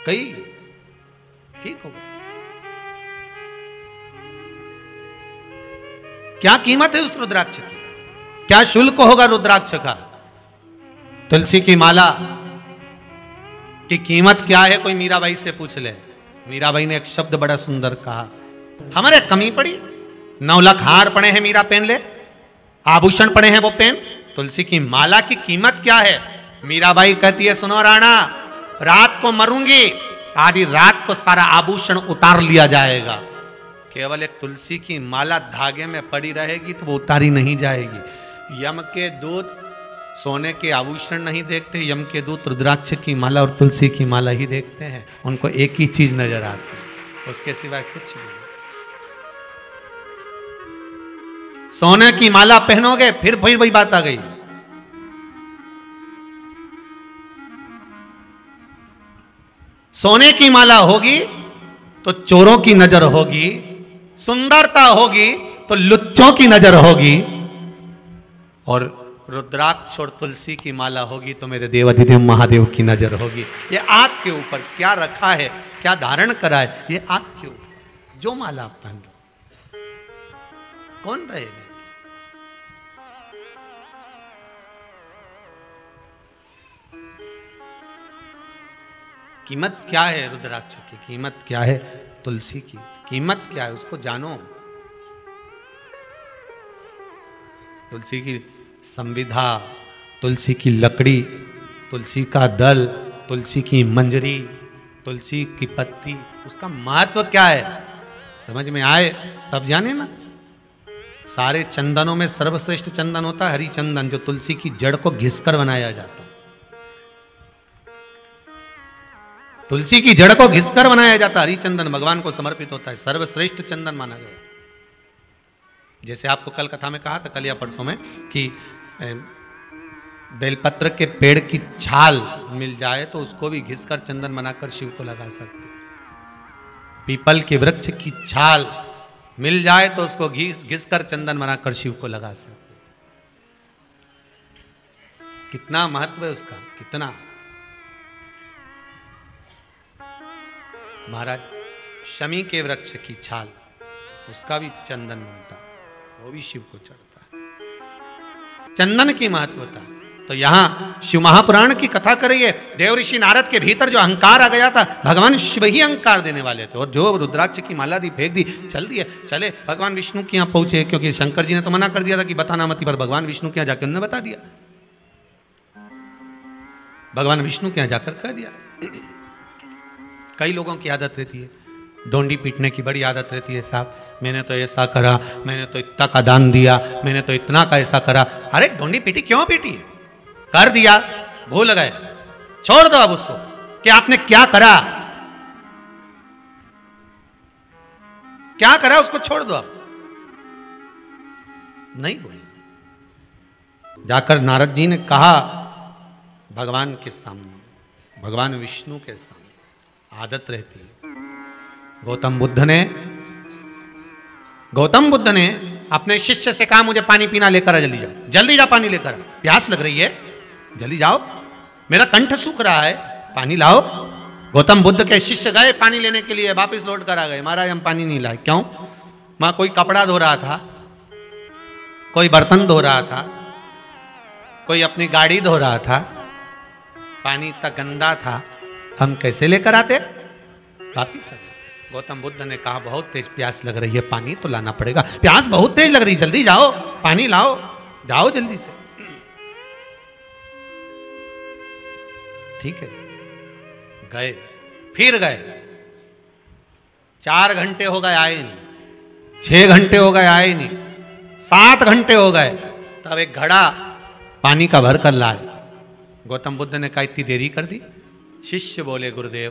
A: कई ठीक हो गए। क्या कीमत है उस रुद्राक्ष की, क्या शुल्क होगा रुद्राक्ष का। तुलसी की माला की कीमत क्या है, कोई मीराबाई से पूछ ले। मीराबाई ने एक शब्द बड़ा सुंदर कहा, हमारे कमी पड़ी, 9 लाख हार पड़े हैं, मीरा पहन ले, आभूषण पड़े हैं वो पहन, तुलसी की माला की कीमत क्या है। मीराबाई कहती है, सुनो राणा, रात को मरूंगी, आधी रात को सारा आभूषण उतार लिया जाएगा, केवल एक तुलसी की माला धागे में पड़ी रहेगी तो वो उतारी नहीं जाएगी। यम के दूत सोने के आभूषण नहीं देखते, यम के दूत रुद्राक्ष की माला और तुलसी की माला ही देखते हैं। उनको एक ही चीज नजर आती है, उसके सिवाय कुछ नहीं। सोने की माला पहनोगे फिर वही बात आ गई। सोने की माला होगी तो चोरों की नजर होगी, सुंदरता होगी तो लुच्चों की नजर होगी, और रुद्राक्ष और तुलसी की माला होगी तो मेरे देवाधिदेव महादेव की नजर होगी। ये आपके ऊपर क्या रखा है, क्या धारण करा है, ये आपके ऊपर। जो माला आप पहन लो, कौन रहेगा। कीमत क्या है रुद्राक्ष की, कीमत क्या है तुलसी की, कीमत क्या है उसको जानो। तुलसी की संविधा, तुलसी की लकड़ी, तुलसी का दल, तुलसी की मंजरी, तुलसी की पत्ती, उसका महत्व क्या है समझ में आए तब जाने ना। सारे चंदनों में सर्वश्रेष्ठ चंदन होता है हरि चंदन, जो तुलसी की जड़ को घिसकर बनाया जाता है। तुलसी की जड़ को घिसकर बनाया जाता है, हरि चंदन भगवान को समर्पित होता है, सर्वश्रेष्ठ चंदन माना गया। जैसे आपको कल कथा में कहा था, कल या परसों में, कि बेलपत्र के पेड़ की छाल मिल जाए तो उसको भी घिसकर चंदन बनाकर शिव को लगा सकते। पीपल के वृक्ष की छाल मिल जाए तो उसको घिसकर चंदन बनाकर शिव को लगा सकते। कितना महत्व है उसका, कितना। महाराज शमी के वृक्ष की छाल, उसका भी चंदन बनता, वो भी शिव को चढ़ता है। चंदन की महत्वता। तो यहां शिव महापुराण की कथा कर रही है। देव ऋषि नारद के भीतर जो अहंकार आ गया था, भगवान शिव ही अहंकार देने वाले थे, और जो रुद्राक्ष की माला दी, फेंक दी, चल दिए, चले भगवान विष्णु के यहाँ पहुंचे, क्योंकि शंकर जी ने तो मना कर दिया था कि बताना मत, पर भगवान विष्णु के यहाँ जाकर उन्होंने बता दिया, भगवान विष्णु के यहाँ जाकर कह दिया। कई लोगों की आदत रहती है, डोंडी पीटने की बड़ी आदत रहती है, साहब मैंने तो ऐसा करा, मैंने तो इतना का दान दिया, मैंने तो इतना का ऐसा करा। अरे डोंडी पीटी क्यों पीटी, कर दिया, भूल गए, छोड़ दो अब उसको कि आपने क्या करा, क्या करा उसको छोड़ दो, आप नहीं बोले। जाकर नारद जी ने कहा भगवान के सामने, भगवान विष्णु के सामने आदत रहती है। गौतम बुद्ध ने अपने शिष्य से कहा मुझे पानी पीना लेकर आ, जल्दी जाओ, जल्दी जा पानी लेकर, प्यास लग रही है, जल्दी जाओ, मेरा कंठ सूख रहा है, पानी लाओ। गौतम बुद्ध के शिष्य गए पानी लेने के लिए, वापस लौट कर आ गए, महाराज हम पानी नहीं लाए। क्यों? वहां कोई कपड़ा धो रहा था, कोई बर्तन धो रहा था, कोई अपनी गाड़ी धो रहा था, पानी इतना गंदा था, हम कैसे लेकर आते? वापिस आ गए। गौतम बुद्ध ने कहा बहुत तेज प्यास लग रही है, पानी तो लाना पड़ेगा, प्यास बहुत तेज लग रही है, जल्दी जाओ पानी लाओ, जाओ जल्दी से। ठीक है, गए, फिर गए, 4 घंटे हो गए आए नहीं, 6 घंटे हो गए आए नहीं, 7 घंटे हो गए, तब एक घड़ा पानी का भर कर लाए। गौतम बुद्ध ने कहा इतनी देरी कर दी? शिष्य बोले गुरुदेव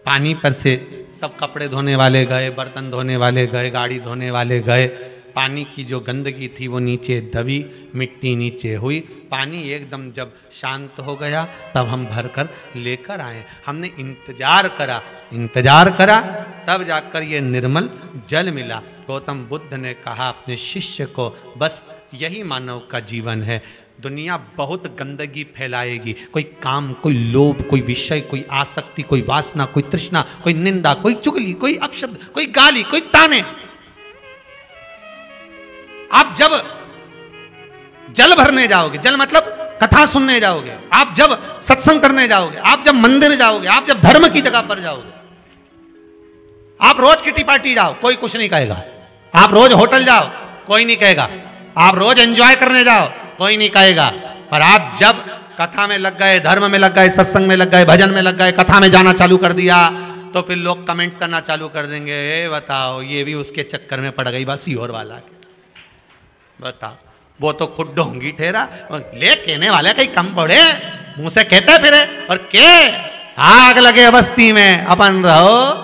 A: पानी पर से सब कपड़े धोने वाले गए, बर्तन धोने वाले गए, गाड़ी धोने वाले गए, पानी की जो गंदगी थी वो नीचे दबी, मिट्टी नीचे हुई, पानी एकदम जब शांत हो गया तब हम भरकर लेकर आए। हमने इंतजार करा तब जाकर ये निर्मल जल मिला। गौतम बुद्ध ने कहा अपने शिष्य को बस यही मानव का जीवन है, दुनिया बहुत गंदगी फैलाएगी, कोई काम, कोई लोभ, कोई विषय, कोई आसक्ति, कोई वासना, कोई तृष्णा, कोई निंदा, कोई चुगली, कोई अपशब्द, कोई गाली, कोई ताने। आप जब जल भरने जाओगे, जल मतलब कथा सुनने जाओगे, आप जब सत्संग करने जाओगे, आप जब मंदिर जाओगे, आप जब धर्म की जगह पर जाओगे, आप रोज किटी पार्टी जाओ कोई कुछ नहीं कहेगा, आप रोज होटल जाओ कोई नहीं कहेगा, आप रोज एंजॉय करने जाओ कोई नहीं कहेगा, पर आप जब कथा में लग गए, धर्म में लग गए, सत्संग में लग गए, भजन में लग गए, कथा में जाना चालू कर दिया तो फिर लोग कमेंट्स करना चालू कर देंगे, ए बताओ ये भी उसके चक्कर में पड़ गई बस सीहोर वाला के, बताओ वो तो खुद ढोंगी ठहरा, ले कहने वाले कहीं कम पड़े, मुंह से कहते फिरे और के आग लगे बस्ती में अपन रहो।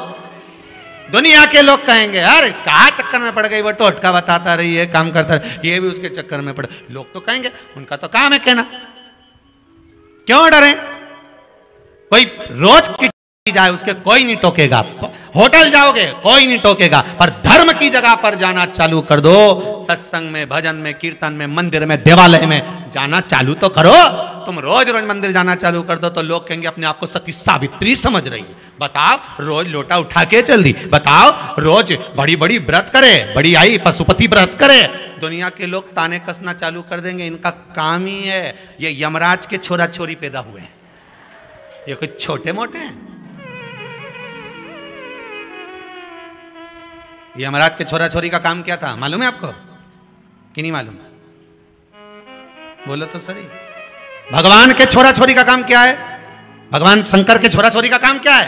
A: दुनिया के लोग कहेंगे अरे कहाँ चक्कर में पड़ गई, वो टोटका बताता रही है, काम करता रही, ये भी उसके चक्कर में पड़े। लोग तो कहेंगे, उनका तो काम है कहना, क्यों डरे? कोई रोज की जाए उसके कोई नहीं टोकेगा, होटल जाओगे कोई नहीं टोकेगा, पर धर्म की जगह पर जाना चालू कर दो, सत्संग में, भजन में, कीर्तन में, मंदिर में, देवालय में जाना चालू तो करो। तुम रोज रोज मंदिर जाना चालू कर दो तो लोग कहेंगे अपने आप को सती सावित्री समझ रही है, बताओ रोज लोटा उठा के चल दी, बताओ रोज बड़ी बड़ी व्रत करे, बड़ी आई पशुपति व्रत करे, दुनिया के लोग ताने कसना चालू कर देंगे। इनका काम ही है, ये यमराज के छोरा छोरी पैदा हुए हैं, ये कुछ छोटे मोटे हैं। यमराज के छोरा छोरी का काम क्या था मालूम है आपको कि नहीं मालूम? बोलो तो सही। भगवान के छोरा छोरी का काम क्या है? भगवान शंकर के छोरा छोरी का काम क्या है?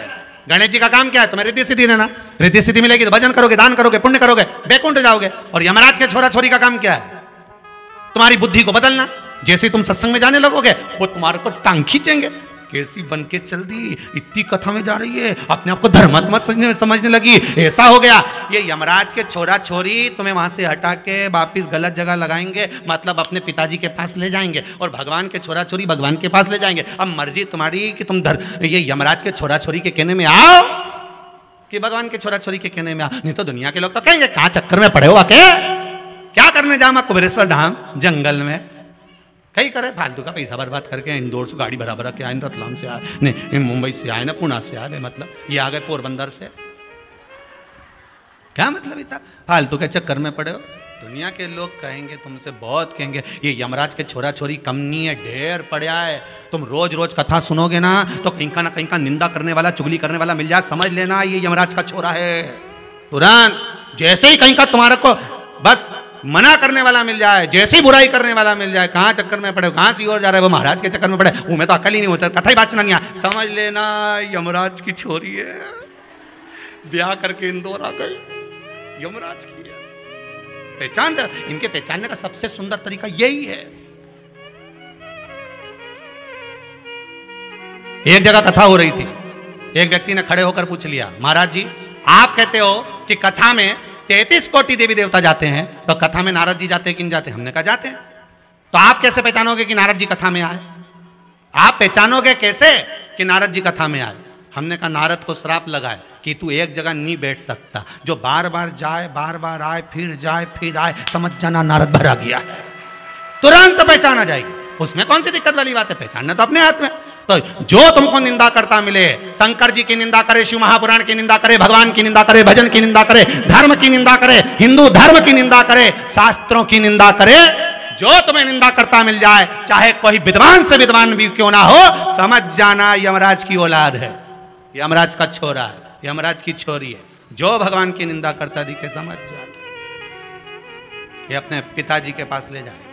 A: गणेश जी का काम क्या है? तुम्हें रिद्धि सिद्धि देना, रिद्धि सिद्धि मिलेगी तो भजन करोगे, दान करोगे, पुण्य करोगे, बैकुंठ जाओगे। और यमराज के छोरा छोरी का काम क्या है? तुम्हारी बुद्धि को बदलना। जैसे तुम सत्संग में जाने लगोगे वो तुम्हारे को टांग खींचेंगे, कैसी बन के चल दी, इतनी कथा में जा रही है, अपने आप को धर्मात्मा समझने लगी, ऐसा हो गया। ये यमराज के छोरा छोरी तुम्हें वहां से हटा के वापिस गलत जगह लगाएंगे, मतलब अपने पिताजी के पास ले जाएंगे, और भगवान के छोरा छोरी भगवान के पास ले जाएंगे। अब मर्जी तुम्हारी कि तुम ये यमराज के छोरा छोरी के कहने में आओ कि भगवान के छोरा छोरी के कहने में आओ। नहीं तो दुनिया के लोग तो कहेंगे कहाँ चक्कर में पड़े हो आके, क्या करने जामा कुबेरेश्वर धाम जंगल में, कहीं करे फालतू का पैसा बर्बाद करके। इंदौर से गाड़ी भरा भरा के आए, रतलाम से आए, नहीं मुंबई से आए ना, पुणे से आए, मतलब ये आ गए पोरबंदर से, क्या मतलब इतना फालतू के चक्कर में पड़े हो। दुनिया के लोग कहेंगे तुमसे, बहुत कहेंगे ये यमराज के छोरा छोरी कम नहीं है, ढेर पड़ा है। तुम रोज रोज कथा सुनोगे ना तो कहीं का निंदा करने वाला, चुगली करने वाला मिल जाए, समझ लेना ये यमराज का छोरा है। तुरंत जैसे ही कहीं का तुम्हारे को बस मना करने वाला मिल जाए, जैसी बुराई करने वाला मिल जाए, कहाँ चक्कर में पड़े, कहाँ सी ओर जा रहा है, वो महाराज के चक्कर में पड़े, वो में तो अकल ही नहीं होता, कथा ही बात नहीं है, समझ लेना यमराज की छोरी है, ब्याह करके इंदौर आ गई, यमराज की है। पहचान, इनके पहचानने का सबसे सुंदर तरीका यही है। एक जगह कथा हो रही थी, एक व्यक्ति ने खड़े होकर पूछ लिया, महाराज जी आप कहते हो कि कथा में 33 कोटि देवी देवता जाते हैं, तो कथा में नारद जी जाते हैं कि नहीं जाते? हमने कहा जाते हैं। तो आप कैसे पहचानोगे कि नारद जी कथा में आए? आप पहचानोगे कैसे कि नारद जी कथा में आए? हमने कहा नारद को श्राप लगाए कि तू एक जगह नहीं बैठ सकता, जो बार बार जाए, बार बार आए, फिर आए, समझ जाना नारद भरा गया है। तुरंत पहचाना जाएगी, उसमें कौन सी दिक्कत वाली बात है? पहचानना तो अपने हाथ में। तो जो तुमको निंदा करता मिले, शंकर जी की निंदा करे, शिव महापुराण की निंदा करे, भगवान की निंदा करे, भजन की निंदा करे, धर्म की निंदा करे, हिंदू धर्म की निंदा करे, शास्त्रों की निंदा करे, जो तुम्हें निंदा करता मिल जाए, चाहे कोई विद्वान से विद्वान भी क्यों ना हो, समझ जाना यमराज की औलाद है, यमराज का छोरा है, यमराज की छोरी है। जो भगवान की निंदा करता दिखे, समझ जाना ये अपने पिताजी के पास ले जाए।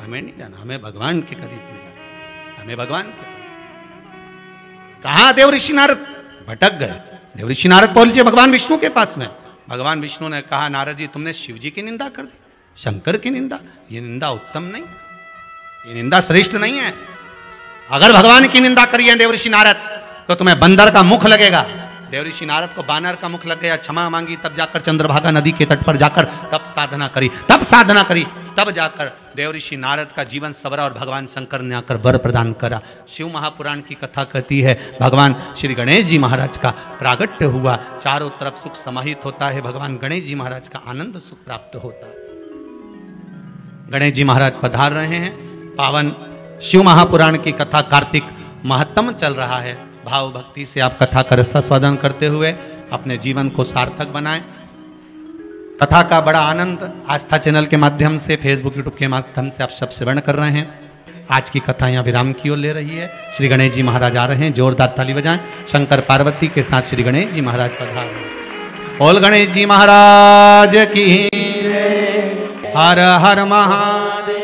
A: हमें नहीं जाना, हमें भगवान के करीब में जाना, हमें भगवान के पास। कहां देव ऋषि नारद भटक गए, देव ऋषि नारद पहुंचे भगवान विष्णु के पास में। भगवान विष्णु ने कहा नारद जी तुमने शिव जी की निंदा कर दी, शंकर की निंदा, ये निंदा उत्तम नहीं है, ये निंदा श्रेष्ठ नहीं है। अगर भगवान की निंदा करिए देव ऋषि नारद तो तुम्हें बंदर का मुख लगेगा। देव ऋषि नारद को बानर का मुख लग गया, क्षमा मांगी, तब जाकर चंद्रभागा नदी के तट पर जाकर तब साधना करी, तब जाकर देव ऋषि नारद का जीवन सवरा और भगवान शंकर ने आकर वर प्रदान करा। शिव महापुराण की कथा कहती है भगवान श्री गणेश जी महाराज का प्रागट्य हुआ, चारों तरफ सुख समाहित होता है, भगवान गणेश जी महाराज का आनंद सुख प्राप्त होता है। गणेश जी महाराज पधार रहे हैं, पावन शिव महापुराण की कथा कार्तिक महत्तम चल रहा है। भाव भक्ति से आप कथा का रसास्वादन करते हुए अपने जीवन को सार्थक बनाएं। कथा का बड़ा आनंद आस्था चैनल के माध्यम से, फेसबुक यूट्यूब के माध्यम से आप सब श्रवण कर रहे हैं। आज की कथा यहाँ विराम की ओर ले रही है। श्री गणेश जी महाराज आ रहे हैं, जोरदार ताली बजाएं। शंकर पार्वती के साथ श्री गणेश जी महाराज पधार रहे हैं। बोल गणेश जी महाराज की जय। हर हर महादेव।